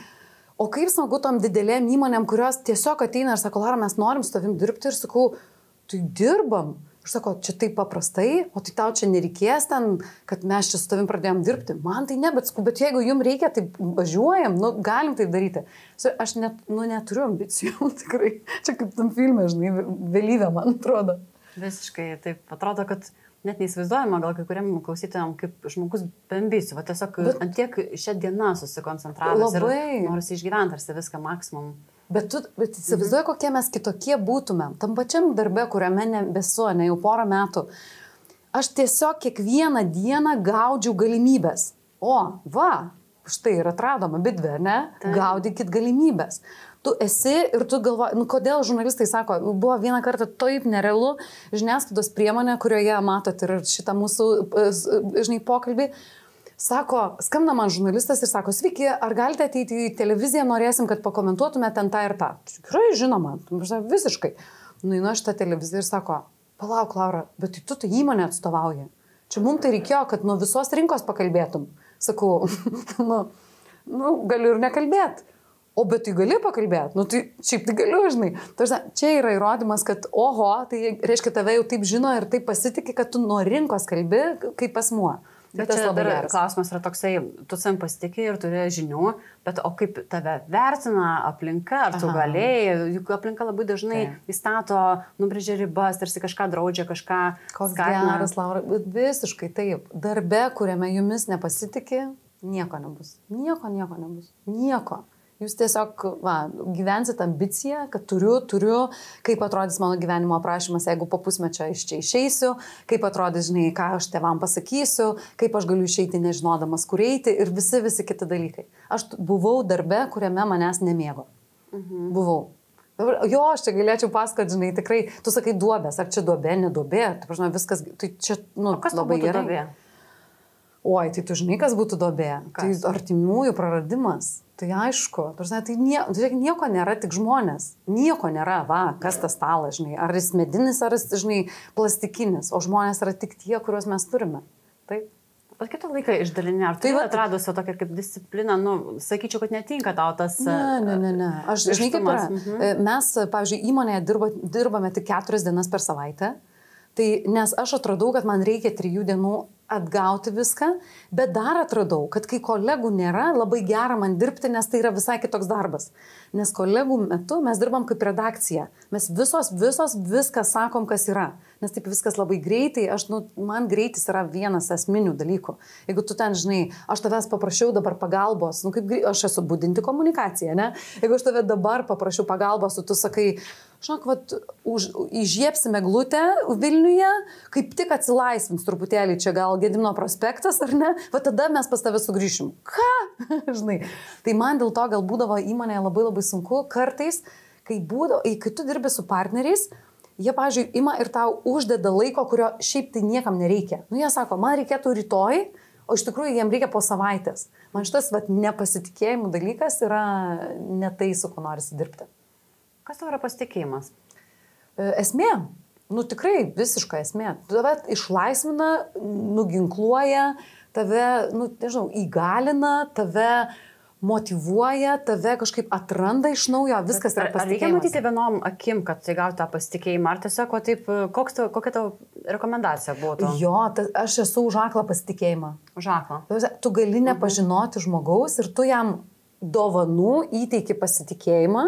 O kaip smagu tom didelėm įmonėm, kurios tiesiog ateina ir sako, Lara, mes norim su tavim dirbti ir sakau, tai dirbam. Aš sakau, čia taip paprastai, o tai tau čia nereikės ten, kad mes čia su tavim pradėjom dirbti. Man tai ne, bet jeigu jums reikia, tai važiuojam, galim tai daryti. Aš neturiu ambicijų, tikrai. Čia kaip tam filme, žinai, vėlyvė, man atrodo. Visiškai taip, atrodo, kad net neįsivaizduojama gal kai kuriam klausytojam kaip žmogus be ambicijų. Va tiesiog ant tiek šią dieną susikoncentravęs ir nors išgyventi tarsi viską maksimum. Bet įsivaizduoju, kokie mes kitokie būtumėm. Tam pačiam darbe, kuriame nebesu, ne jau porą metų. Aš tiesiog kiekvieną dieną gaudžiau galimybės. O, va, štai ir atradom abidvi, ne? Gaudykit galimybės. Tu esi ir tu galvoji, kodėl žurnalistai sako, buvo vieną kartą taip nerealu žiniasklaidos priemonė, kurioje matot ir šitą mūsų, žinai, pokalbį. Sako, skambina man žurnalistas ir sako, sveiki, ar galite ateiti į televiziją, norėsim, kad pakomentuotume ten tą ir tą. Tikrai, žinoma, visiškai. Nueinu aš tą televiziją ir sako, palauk, Laura, bet tu įmonę atstovauji. Čia mums tai reikėjo, kad nuo visos rinkos pakalbėtum. Sakau, galiu ir nekalbėti. O bet tai gali pakalbėti, tai šiaip tai galiu, žinai. Čia yra įrodymas, kad oho, tai reiškia tave jau taip žino ir taip pasitikė, kad tu nuo rinkos kalbi kaip asmuo. Bet čia dar klausimas yra toksai, tu savim pasitikė ir turi žinių, bet o kaip tave vertina aplinka, ar tu galėjai, juk aplinka labai dažnai įstato, nubrėžia ribas, tarsi kažką draudžia, kažką koks geras, Laura, visiškai taip. Darbe, kuriame jumis nepasitikė, nieko nebus. Nieko. Jūs tiesiog gyvensit ambiciją, kad turiu, kaip atrodys mano gyvenimo aprašymas, jeigu po pusmečio iš čia išeisiu, kaip atrodys, žinai, ką aš tėvam pasakysiu, kaip aš galiu išeiti nežinodamas, kur eiti ir visi kiti dalykai. Aš buvau darbe, kuriame manęs nemėgo. Buvau. Jo, aš čia galėčiau pasakoti, žinai, tikrai, tu sakai duobės, ar čia duobė, neduobė, tai žinai, viskas, tai čia, labai gerai. Duobė? Oi, tai tu žinai, kas būtų duobė? Tai artimųjų praradimas. Tai aišku, tai nieko nėra, tik žmonės. Nieko nėra, kas tas stalas, žinai, ar jis medinis, ar jis, žinai, plastikinis, o žmonės yra tik tie, kuriuos mes turime. Taip. Bet kitą laiką išdalinė, ar tai atradusio tokią kaip discipliną, sakyčiau, kad netinka tau tas... Ne. Aš, žinai, kaip yra. Mes, pavyzdžiui, įmonėje dirbame tik 4 dienas per savaitę. Tai nes aš atradau, kad man reikia 3 dienų atgauti viską, bet dar atradau, kad kai kolegų nėra, labai gera man dirbti, nes tai yra visai kitoks darbas. Nes kolegų metu mes dirbam kaip redakcija. Mes visos viską sakom, kas yra. Nes taip viskas labai greitai, man greitis yra vienas esminių dalykų. Jeigu tu ten, žinai, aš tavęs paprašiau dabar pagalbos, aš esu budinti komunikacija, ne? Jeigu aš tave dabar paprašiau pagalbos, tu sakai, žinok, įžiepsime glutę Vilniuje, kaip tik atsilaisvins truputėlį čia gal Gedimino prospektas, ar ne? Va tada mes pas tave sugrįšim. Ką? Žinai. Tai man dėl to gal būdavo įmonėje labai sunku. Kartais, kai tu dirbi su partneriais, jie, pavyzdžiui, ima ir tau uždeda laiko, kurio šiaip tai niekam nereikia. Jie sako, man reikėtų rytoj, o iš tikrųjų jiem reikia po savaitės. Man šitas nepasitikėjimų dalykas yra ne tai, su kuo norisi dirbti. Kas tau yra pasitikėjimas? Esmė. Tikrai visiška esmė. Tave išlaisvina, nuginkluoja, tave, nežinau, įgalina, tave motyvuoja, tave kažkaip atranda iš naujo, viskas yra pasitikėjimas. Ar reikia matyti vienom akim, kad tai gauti tą pasitikėjimą, ar tiesiog, kokia tavo rekomendacija būtų? Jo, aš esu už aklą pasitikėjimą. Už aklą. Tu gali nepažinoti žmogaus ir tu jam dovanų įteiki pasitikėjimą.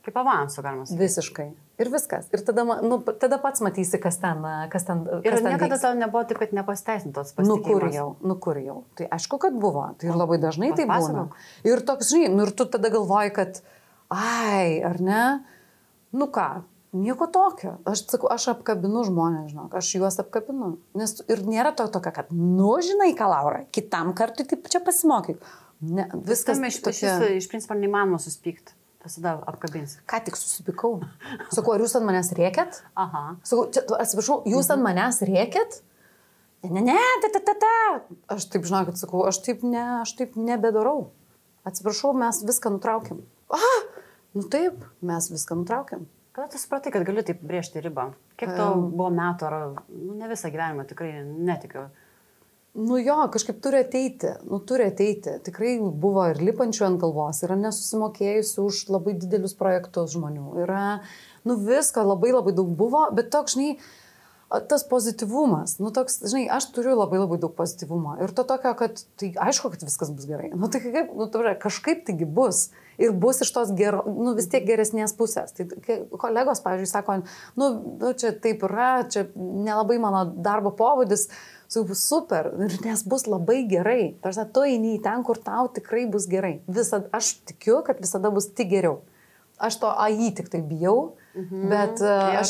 Kaip avansų, galima sakyti. Visiškai. Ir viskas. Ir tada pats matysi, kas ten ir niekada tau nebuvo taip, kad nepasiteisintos pasitikėjimas. Kur jau. Tai aišku, kad buvo. Tai ir labai dažnai tai būna. Ir toks, žinai, ir tu tada galvoji, kad ar ne? Ką, nieko tokio. Aš sakau, aš apkabinu žmonės, žinok, aš juos apkabinu. Nes ir nėra tokio, kad, žinai ką, Laura, kitam kartui taip čia pasimokyk. Ne, viskas iš principo neįmanoma suspykti. Tada apkabinsi. Ką tik susipykau. Sakau, ar jūs ant manęs rėkėt? Aha. Sakau, atsiprašau, jūs ant manęs rėkėt? Ne. Aš taip, žinokit, sakau, aš taip nebedarau. Atsiprašau, mes viską nutraukiam. Taip, mes viską nutraukiam. Kada tu supratai, kad gali taip brėžti ribą? Kiek tau buvo metų, ar ne visą gyvenimą, tikrai netikiu. Nu jo, kažkaip turi ateiti. Tikrai buvo ir lipančių ant galvos, yra nesusimokėjusių už labai didelius projektus žmonių, yra, visko labai daug buvo, bet toks, žinai, tas pozityvumas, toks, žinai, aš turiu labai daug pozityvumo ir to tokio, kad, tai aišku, kad viskas bus gerai, tai kaip, kažkaip taigi bus. Ir bus iš tos vis tiek geresnės pusės. Tai kolegos, pavyzdžiui, sako, čia taip yra, čia nelabai mano darbo pobūdis, super, nes bus labai gerai. Tarsi, tu eini į ten, kur tau tikrai bus gerai. Aš tikiu, kad visada bus tik geriau. Aš to AI tik tai bijau, bet aš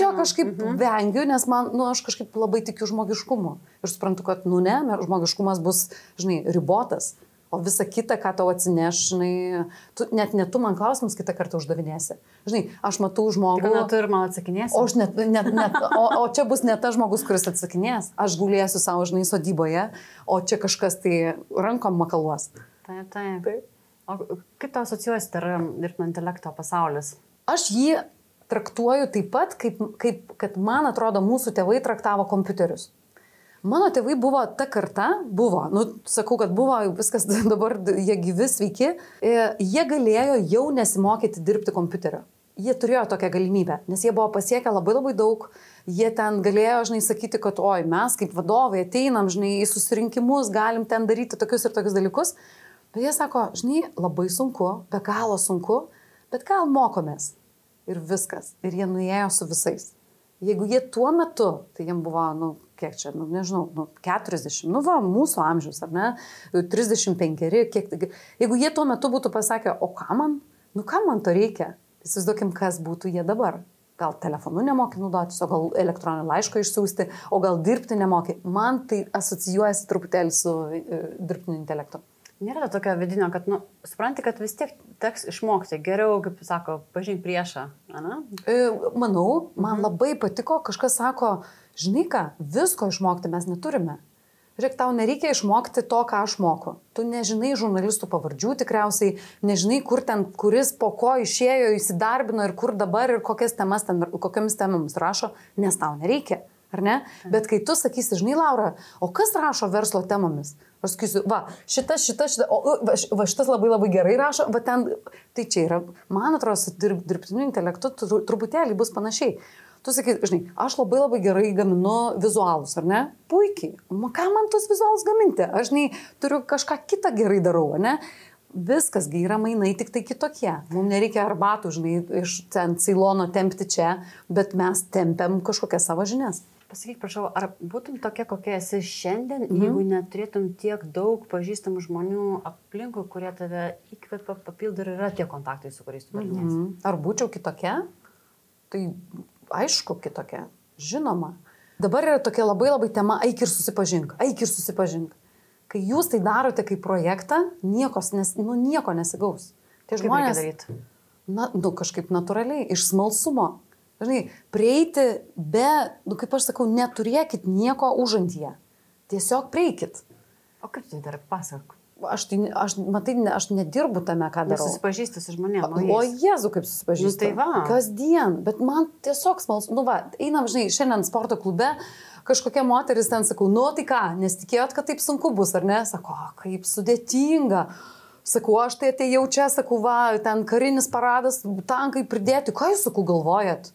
jo kažkaip vengiu, nes aš kažkaip labai tikiu žmogiškumu. Ir suprantu, kad, žmogiškumas bus, žinai, ribotas. O visa kita, ką tau atsineš, žinai, net tu man klausimus kitą kartą uždavinėsi. Žinai, aš matau žmogų... Tik tu ir man atsakinėsi. O čia bus ne tas žmogus, kuris atsakinės. Aš gulėsiu savo, žinai, sodyboje, o čia kažkas tai rankom makaluos. Taip. O kaip tau asocijuosi dirbtinio intelekto pasaulis? Aš jį traktuoju taip pat, kaip kad man atrodo mūsų tėvai traktavo kompiuterius. Mano tėvai buvo ta karta, sakau, kad buvo viskas, dabar jie gyvi, sveiki, jie galėjo jau nesimokyti dirbti kompiuterio. Jie turėjo tokią galimybę, nes jie buvo pasiekę labai daug, jie ten galėjo, žinai, sakyti, kad mes kaip vadovai ateinam, žinai, į susirinkimus, galim ten daryti tokius ir tokius dalykus, bet jie sako, žinai, labai sunku, be galo sunku, bet gal mokomės ir viskas, ir jie nuėjo su visais. Jeigu jie tuo metu, tai jiems buvo, kiek čia, nežinau, 40, mūsų amžius, ar ne, 35, jeigu jie tuo metu būtų pasakę, o ką man to reikia, įsivaizduokim, kas būtų jie dabar. Gal telefonu nemoki naudotis, o gal elektroninį laišką išsiųsti, o gal dirbti nemoki. Man tai asocijuojasi truputėlį su dirbtiniu intelektu. Nėra tokio vidinio, kad, supranti, kad vis tiek teks išmokti. Geriau, kaip sako, pažink priešą. Manau, man labai patiko, kažkas sako, žinai ką, visko išmokti mes neturime. Žiūrėk, tau nereikia išmokti to, ką aš moku. Tu nežinai žurnalistų pavardžių tikriausiai, nežinai, kur ten, kuris po ko išėjo, įsidarbino ir kur dabar ir kokias temas ten, kokiamis temomis rašo, nes tau nereikia. Ar ne? Bet kai tu sakysi, žinai, Laura, o kas rašo verslo temomis? Aš sakysiu, šitas labai gerai rašo, bet ten, tai čia yra, man atrodo, su dirbtiniu intelektu truputėlį bus panašiai. Tu sakai, žinai, aš labai gerai gaminu vizualus, ar ne? Puikiai. Ką man tos vizualus gaminti? Aš, žinai, turiu kažką kitą gerai darau, ne? Viskasgi yra mainai tik tai kitokie. Mums nereikia arbatų, žinai, iš ten Ceilono tempti čia, bet mes tempiam kažkokias savo žinias. Pasakyk, prašau, ar būtum tokia, kokia esi šiandien, jeigu neturėtum tiek daug pažįstamų žmonių aplinkui, kurie tave įkvepia, papildo ir yra tie kontaktai, su kuriais tu daliniesi? Ar būčiau kitokia? Tai aišku kitokia, žinoma. Dabar yra tokia labai tema, eik ir susipažink. Kai jūs tai darote kaip projektą, nieko nesigaus. Tai žmonės, kažkaip natūraliai, iš smalsumo. Žinai, prieiti be, kaip aš sakau, neturėkit nieko užantyje. Tiesiog prieikit. O kaip tai dar pasak? Aš nedirbu tame, ką darau. Susipažįsti su žmonėmis. O Jėzu, kaip susipažįsti. Tai va. Kasdien. Bet man tiesiog smalsu. Einam, žinai, šiandien sporto klube, kažkokia moteris ten sakau, tai ką, nesitikėjot, kad taip sunku bus, ar ne? Sako, kaip sudėtinga. Sakau, aš tai atėjau čia, sakau, ten karinis paradas, tankai pridėti. Ką jūs, sakau, galvojat?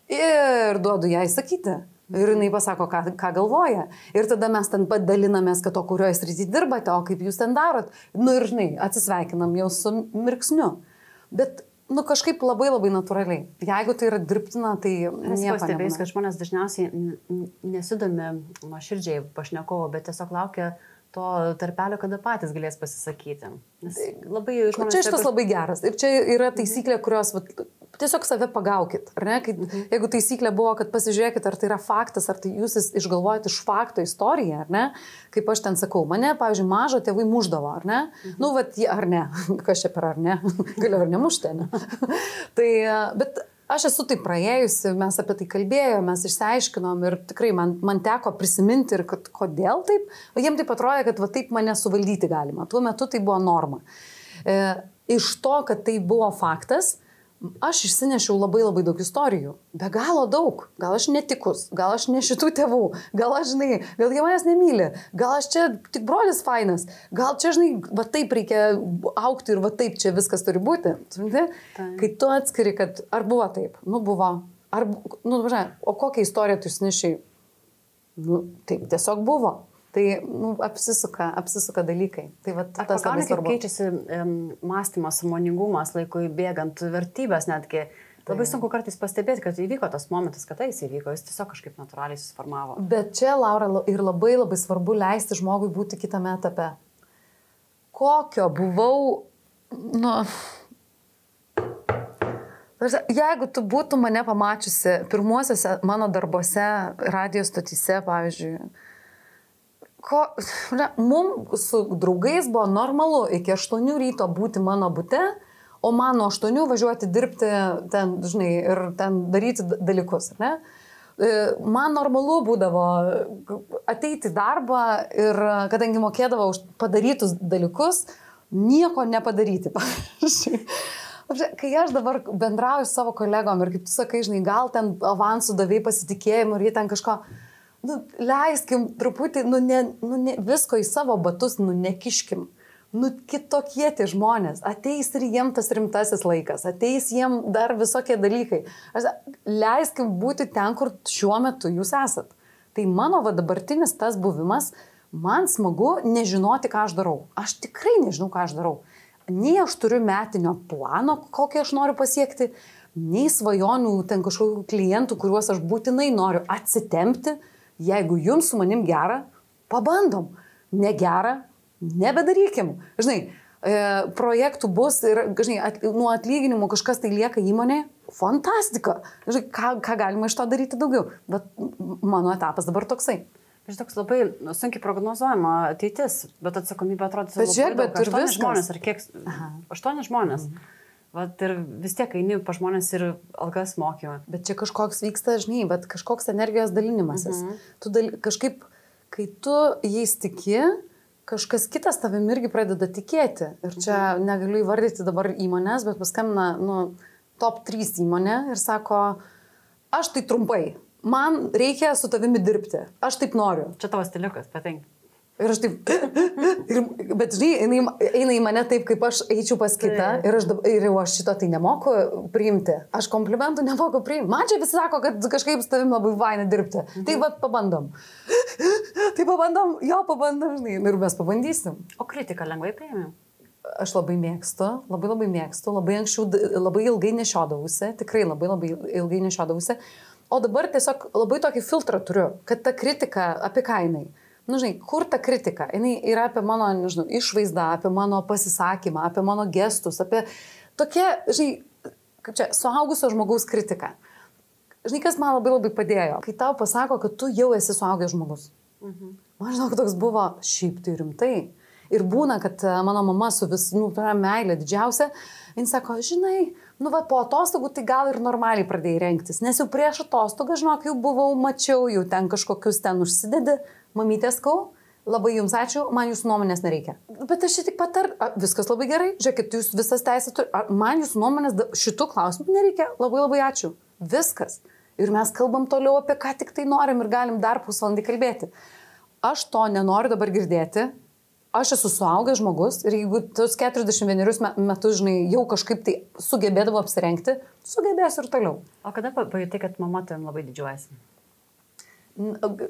Ir duodu jai sakyti. Ir jinai pasako, ką galvoja. Ir tada mes ten dalinamės, kad kurioje srityje dirbate, o kaip jūs ten darot. Ir žinai, atsisveikinam jau su mirksniu. Bet, kažkaip labai natūraliai. Jeigu tai yra dirbtina, tai nieko pastebėjus, kad žmonės dažniausiai nesidomi nuoširdžiai pašnekovo, bet tiesiog laukia to tarpelio, kada patys galės pasisakyti. Nes labai žmonės... Čia šitas labai geras. Ir čia yra taisyklė, kurios... Tiesiog save pagaukit, ar ne? Jeigu taisyklė buvo, kad pasižiūrėkit, ar tai yra faktas, ar tai jūs išgalvojate iš fakto istoriją, ar ne? Kaip aš ten sakau, mane, pavyzdžiui, mažo tėvai muždavo, ar ne? Ar ne? Kas čia per ar ne? Galiu ar nemušti, ne? Tai, bet aš esu tai praėjusi, mes apie tai kalbėjome, mes išsiaiškinom ir tikrai man teko prisiminti ir kad kodėl taip, o jiems taip atrodė, kad taip mane suvaldyti galima. Tuo metu tai buvo norma. Iš to, kad tai buvo faktas, aš išsinešiau labai daug istorijų. Be galo daug. Gal aš netikus, gal aš ne šitų tėvų, gal aš, žinai, gal jie manęs nemyli, gal aš čia tik brolis fainas, gal čia, žinai, va taip reikia augti ir va taip čia viskas turi būti. Kai tu atskiri, kad ar buvo taip, nu buvo, ar, nu, žinai, o kokią istoriją tu išsinešiai, nu, taip tiesiog buvo. Tai nu, apsisuka dalykai. Tai va, tas labai svarbu. Kaip keičiasi mąstymas, sąmoningumas laikui bėgant, vertybės netgi. Labai sunku kartais pastebėti, kad įvyko tas momentas, kad tai įvyko, jis tiesiog kažkaip natūraliai susiformavo. Bet čia, Laura, ir labai svarbu leisti žmogui būti kitame etape. Kokio buvau, nu... Jeigu tu būtum mane pamačiusi pirmuosiuose mano darbuose, radijo stotyse, pavyzdžiui, mums su draugais buvo normalu iki 8 ryto būti mano bute, o man nuo 8 važiuoti dirbti ten, žinai, ir ten daryti dalykus, ne? Man normalu būdavo ateiti į darbą ir kadangi mokėdavo už padarytus dalykus, nieko nepadaryti. Kai aš dabar bendrauju su savo kolegom ir kaip tu sakai, žinai, gal ten avansų davai pasitikėjimų ir jie ten kažko... Nu, leiskim truputį, visko į savo batus, nekiškim. Kitokie tie žmonės. Ateis ir jiem tas rimtasis laikas. Ateis jiem dar visokie dalykai. Leiskim būti ten, kur šiuo metu jūs esat. Tai mano dabartinis tas buvimas, man smagu nežinoti, ką aš darau. Aš tikrai nežinau, ką aš darau. Nei aš turiu metinio plano, kokį aš noriu pasiekti, nei svajonių ten kažkokių klientų, kuriuos aš būtinai noriu atsitempti. Jeigu jums su manim gera, pabandom. Negera, nebedarykim. Žinai, projektų bus ir, žinai, nuo atlyginimų kažkas tai lieka įmonėje. Fantastika. Žinai, ką galima iš to daryti daugiau. Bet mano etapas dabar toksai. Aš toks labai sunkiai prognozuojama ateitis, bet atsakomybė atrodo labai daug. 8 žmonės, ar kiek? 8 žmonės. Vat ir vis tiek eini pa žmonės ir algas mokymą. Bet čia kažkoks vyksta, žinai, bet kažkoks energijos dalinimasis. Kažkaip, kai tu jais tiki, kažkas kitas tavim irgi pradeda tikėti. Ir čia negaliu įvardyti dabar įmonės, bet paskambina top 3 įmonė ir sako, aš tai trumpai, man reikia su tavimi dirbti, aš taip noriu. Čia tavo stiliukas, patinka. Ir aš taip, bet žinai, eina į mane taip, kaip aš eičiau pas kitą ir jau aš šito tai nemoku priimti. Aš komplimentų nemoku priimti. Man čia visi sako, kad kažkaip su tavim labai faina dirbti. Tai va, pabandom. Tai pabandom, žinai, ir mes pabandysim. O kritiką lengvai priėmė? Aš labai mėgstu, labai anksčiau, labai ilgai nešiodavausi, tikrai labai ilgai nešiodavausi. O dabar tiesiog labai tokį filtrą turiu, kad ta kritika apie ką jinai. Nu, žinai, kur ta kritika? Jinai yra apie mano, nežinau, išvaizdą, apie mano pasisakymą, apie mano gestus, apie tokia, žinai, kaip čia, suaugusio žmogaus kritika. Žinai, kas man labai padėjo? Kai tau pasako, kad tu jau esi suaugęs žmogus. Man žinau, kad toks buvo šiaip tai rimtai. Ir būna, kad mano mama su vis, meilė didžiausia, jin sako, žinai, po atostogų tai gal ir normaliai pradėjai rengtis. Nes jau prieš atostogą, žinok, jau buvau, mačiau, jau ten kažkokius ten užsidedi. Mamytė skau, labai jums ačiū, man jūsų nuomonės nereikia. Bet aš čia tik viskas labai gerai, žiūrėkit, jūs visas teisės turi, man jūsų nuomonės šitų klausimų nereikia, labai ačiū. Viskas. Ir mes kalbam toliau apie ką tik tai norim ir galim dar pusvalandį kalbėti. Aš to nenoriu dabar girdėti, aš esu suaugęs žmogus ir jeigu tos 41 metus, žinai, jau kažkaip tai sugebėdavo apsirengti, sugebėsiu ir toliau. O kada pajutai, kad mama tavim labai didžiuojasi?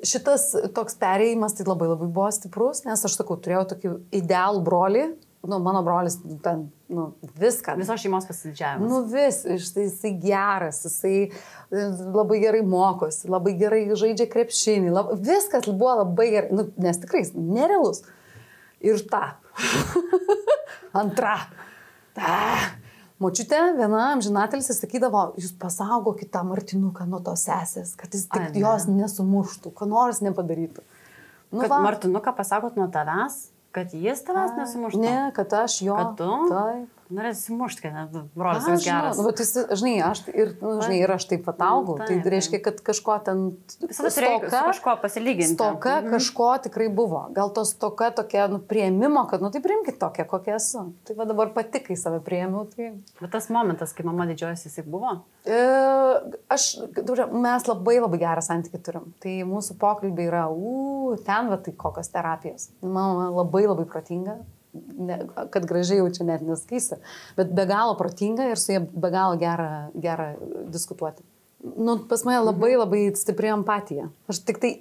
Šitas toks perėjimas tai labai buvo stiprus, nes aš sakau, turėjau tokį idealų brolį, mano brolis ten, viską. Visos šeimos pasididžiavimas. Jisai geras, jisai labai gerai mokosi, labai gerai žaidžia krepšinį, viskas buvo labai gerai, nes tikrai nerealus. Ir antra. Močiutė viena amžinatelis sakydavo, jūs pasaugokit tą Martinuką nuo tos sesės, kad jis tik jos nesumuštų, ko nors nepadarytų. Kad Martinuką pasakot nuo tavęs, kad jis tavęs nesumuštų? Ne, kad aš jo. Kad tu? Taip. Norėsi mušti, kad brolis yra geras. Bet jis, žinai, aš taip pat augau. Tai reiškia, kad kažko ten kažko pasilyginti. Stoka kažko tikrai buvo. Gal to stoka tokia prieimimo, kad, tai priimkit tokia, kokia esu. Tai va dabar pati, kai save priėmiau. Tai... Bet tas momentas, kai mama didžiuojasi, jis buvo? Mes labai labai gerą santykį turim. Tai mūsų pokalbiai yra, ten va tai kokios terapijos. Mama labai labai protinga. Kad gražiai jau čia net neskaisi, bet be galo protinga ir su jie be galo gera diskutuoti. Pas mane labai stipri empatija. Aš tik tai,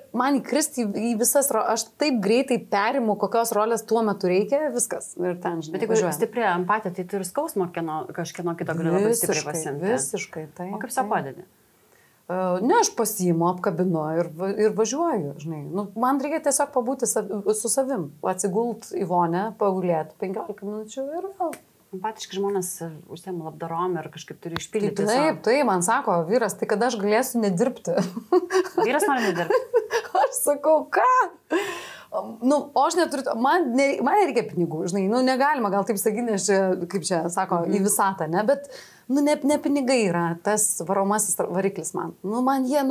man įkristi į visas, aš taip greitai perimu, kokios rolės tuo metu reikia, viskas. Ir ten, žinai, bet jeigu stipri empatija, tai turi skausmo kažkieno kito gali labai stipriai pasimti. Visiškai, tai. O kaip sau padedi? Ne, aš pasiimu, apkabinu ir važiuoju, žinai. Man reikia tiesiog pabūti su savim, atsigult į vonę, pagulėti 15 minučių ir vėl. Empatiški žmonės užsiema labdarom ir kažkaip turi išpildyti. Tai man sako vyras, tai kada aš galėsiu nedirbti? Vyras nori nedirbti. Aš sakau, ką? O aš neturiu, man nereikia pinigų, žinai, negalima gal taip sakyti, nes čia, kaip čia sako, į visatą, ne, bet, ne pinigai yra tas varomasis variklis man. Man jie,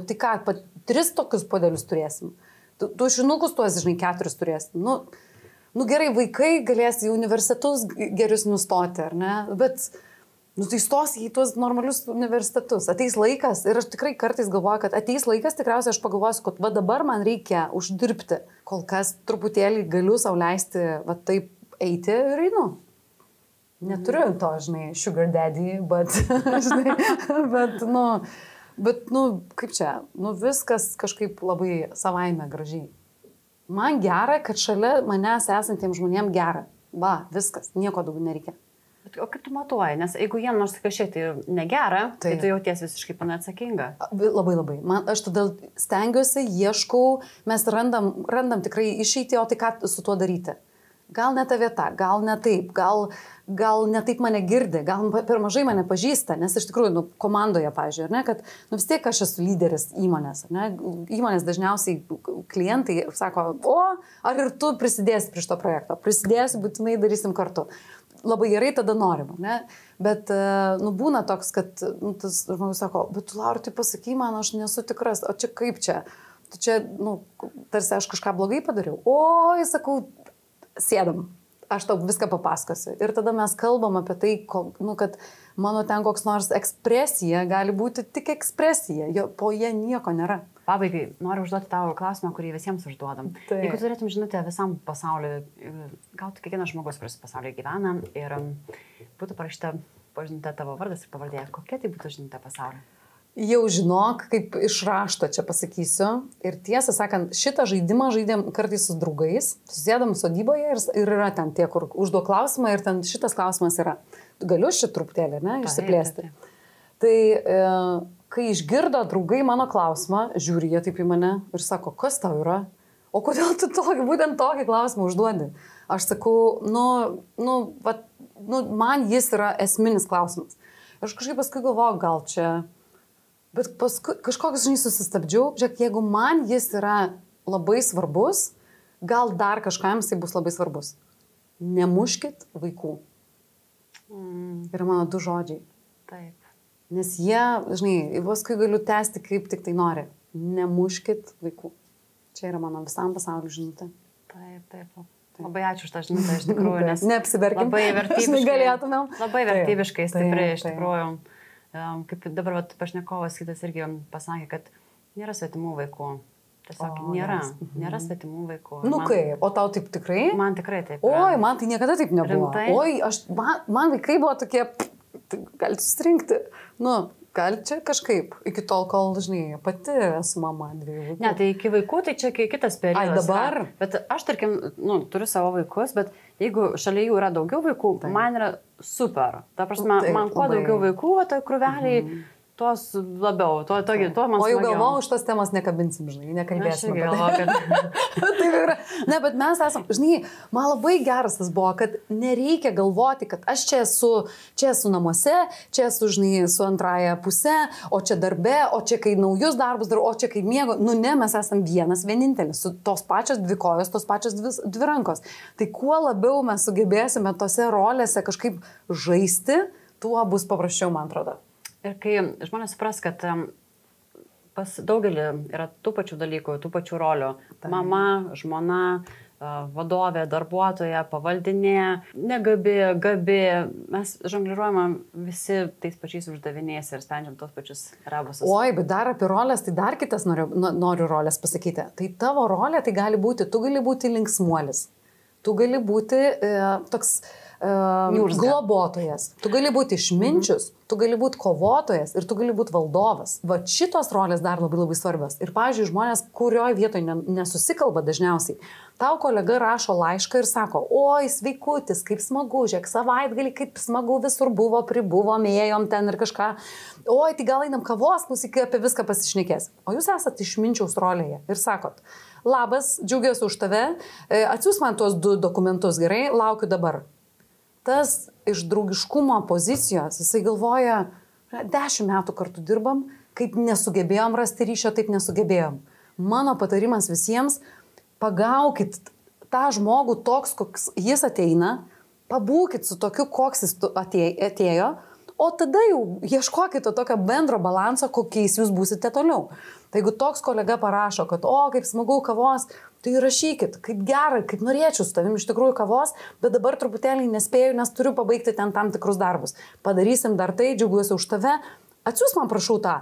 tai ką, 3 tokius podelius turėsim. Tu šinukus tuos, žinai, 4 turėsim. Gerai, vaikai galės į universitetus gerius nustoti, ar ne, bet... tai stos į tuos normalius universitetus. Ateis laikas ir aš tikrai kartais galvoju, kad ateis laikas, tikriausiai aš pagalvosiu, kad va dabar man reikia uždirbti. Kol kas truputėlį galiu sau leisti va taip eiti ir einu. Neturiu to, žinai, sugar daddy, žinai, bet, kaip čia, viskas kažkaip labai savaime gražiai. Man gera, kad šalia manęs esantiems žmonėms gera. Va, viskas, nieko daugiau nereikia. O kaip tu matuoji? Nes jeigu jiem nors kažkiek tai negera, tai tu jauties visiškai neatsakinga. Labai. Aš tada stengiuosi, ieškau, mes randam tikrai išeitį, o tai ką su tuo daryti? Gal ne ta vieta, gal ne taip, gal ne taip mane girdi, gal per mažai mane pažįsta, nes iš tikrųjų, komandoje, pavyzdžiui, ar ne, kad vis tiek aš esu lyderis įmonės, ar ne, įmonės dažniausiai klientai sako, ar ir tu prisidėsi prie šito projekto, prisidėsi, būtinai darysim kartu. Labai gerai tada norim, ne? Bet, būna toks, kad tas žmogus sako, bet tu, Laura, tai pasaky man, aš nesu tikras, o čia kaip čia? Tai čia, tarsi aš kažką blogai padariau. Oi, sakau, sėdam, aš tau viską papasakosiu. Ir tada mes kalbam apie tai, kad mano ten koks nors ekspresija gali būti tik ekspresija, po jie nieko nėra. Pabaigai, noriu užduoti tavo klausimą, kurį visiems užduodam. Jeigu turėtum žinutę visam pasauliu, gautų kiekvienas žmogus, kuris pasaulyje gyvena ir būtų parašyta žinutė tavo vardas ir pavardė, kokia tai būtų žinutė pasaulyje? Jau žinok, kaip iš rašto čia pasakysiu. Ir tiesą sakant, šitą žaidimą žaidėm kartais su draugais, susėdam sodyboje ir yra ten tie, kur užduo klausimą ir ten šitas klausimas yra. Galiu šitą truputėlį, ne, išsiplėsti. Tai kai išgirdo draugai mano klausimą, žiūri jie taip į mane ir sako, kas tau yra? O kodėl tu būtent tokį klausimą užduodi? Aš sakau, man jis yra esminis klausimas. Aš kažkaip paskui galvoju, gal čia, bet paskui kažkoks, žinai, susistabdžiau, žiūrėk, jeigu man jis yra labai svarbus, gal dar kažkam jisai bus labai svarbus. Nemuškit vaikų. Yra mano 2 žodžiai. Taip. Nes jie, žinai, paskui galiu tęsti kaip tik tai nori. Nemuškit vaikų. Čia yra mano visam pasauliu žinutė. Taip. Labai ačiū už tą žinutę, iš tikrųjų, nes neapsiverkim. Labai vertybiškai. Galėtumėm. Labai vertybiškai, stipri, iš tikrųjų. Kaip dabar pašnekovas kitas irgi pasakė, kad nėra svetimų vaikų. Tiesiog nėra svetimų vaikų. Kaip? O tau taip tikrai? Man tikrai taip. Oi, man tai niekada taip nebuvo. Rimtai? Oi, man vaikai buvo tokie, galite susirinkti. Gal čia kažkaip, iki tol, kol, žinai, pati esu mama 2 vaikų. Ne, tai iki vaikų, tai čia kitas periodas. Dabar? Bet aš, tarkim, turiu savo vaikus, bet jeigu šalia jų yra daugiau vaikų, man yra super. Ta prasme, man kuo daugiau vaikų, toj krūveliai, tuos labiau, tuo man smagiau. O jau galvojau, už tos temos nekabinsim, žinai, nekalbėsim. Taip yra. Ne, bet mes esam, žinai, man labai geras tas buvo, kad nereikia galvoti, kad aš čia esu namuose, čia esu, žinai, su antraja pusė, o čia darbe, o čia kai naujus darbus darau, o čia kai miego. Nu ne, mes esam vienintelis, su tos pačios dvi kojos, tos pačios dvi rankos. Tai kuo labiau mes sugebėsime tose rolėse kažkaip žaisti, tuo bus paprasčiau, man atrodo. Ir kai žmonės supras, kad pas daugelį yra tų pačių dalykų, tų pačių rolių. Mama, žmona, vadovė, darbuotoja, pavaldinė, negabi, gabi. Mes žongliruojame visi tais pačiais uždaviniais ir sprendžiam tos pačius rebusus. Oi, bet dar apie rolės, tai dar kitas noriu rolės pasakyti. Tai tavo rolė tai gali būti, tu gali būti linksmuolis. Tu gali būti toks globotojas, tu gali būti išminčius, tu gali būti kovotojas ir tu gali būti valdovas. Va šitos rolės dar labai svarbios. Ir, pavyzdžiui, žmonės, kurioje vietoje nesusikalba dažniausiai, tau kolega rašo laišką ir sako, oi, sveikutis, kaip smagu, žiūrėk, savaitgalį, kaip smagu visur buvo, pribuvom, ėjom ten ir kažką. Oi, tai gal einam kavos, klausyk, apie viską pasišnekės. O jūs esate išminčiaus rolėje ir sakot, labas, džiaugiuosi už tave, atsiųs man tuos 2 dokumentus, gerai, laukiu dabar. Tas iš draugiškumo pozicijos, jisai galvoja, 10 metų kartu dirbam, kaip nesugebėjom rasti ryšio, taip nesugebėjom. Mano patarimas visiems, pagaukit tą žmogų toks, koks jis ateina, pabūkit su tokiu, koks jis atėjo, o tada jau ieškokit tokio bendro balanso, kokiais jūs būsite toliau. Tai jeigu toks kolega parašo, kad kaip smagu kavos, tai rašykit, kaip gerai, kaip norėčiau su tavim iš tikrųjų kavos, bet dabar truputėlį nespėju, nes turiu pabaigti ten tam tikrus darbus. Padarysim dar tai, džiaugiuosi už tave, atsiųs man prašau tą.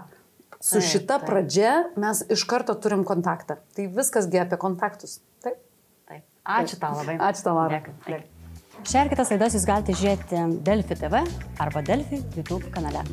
Su šita pradžia mes iš karto turim kontaktą. Tai viskasgi apie kontaktus. Taip. Ačiū tau labai. Ačiū tau, Laura. Šią ir kitas laidas jūs galite žiūrėti Delfi TV arba Delfi YouTube kanale.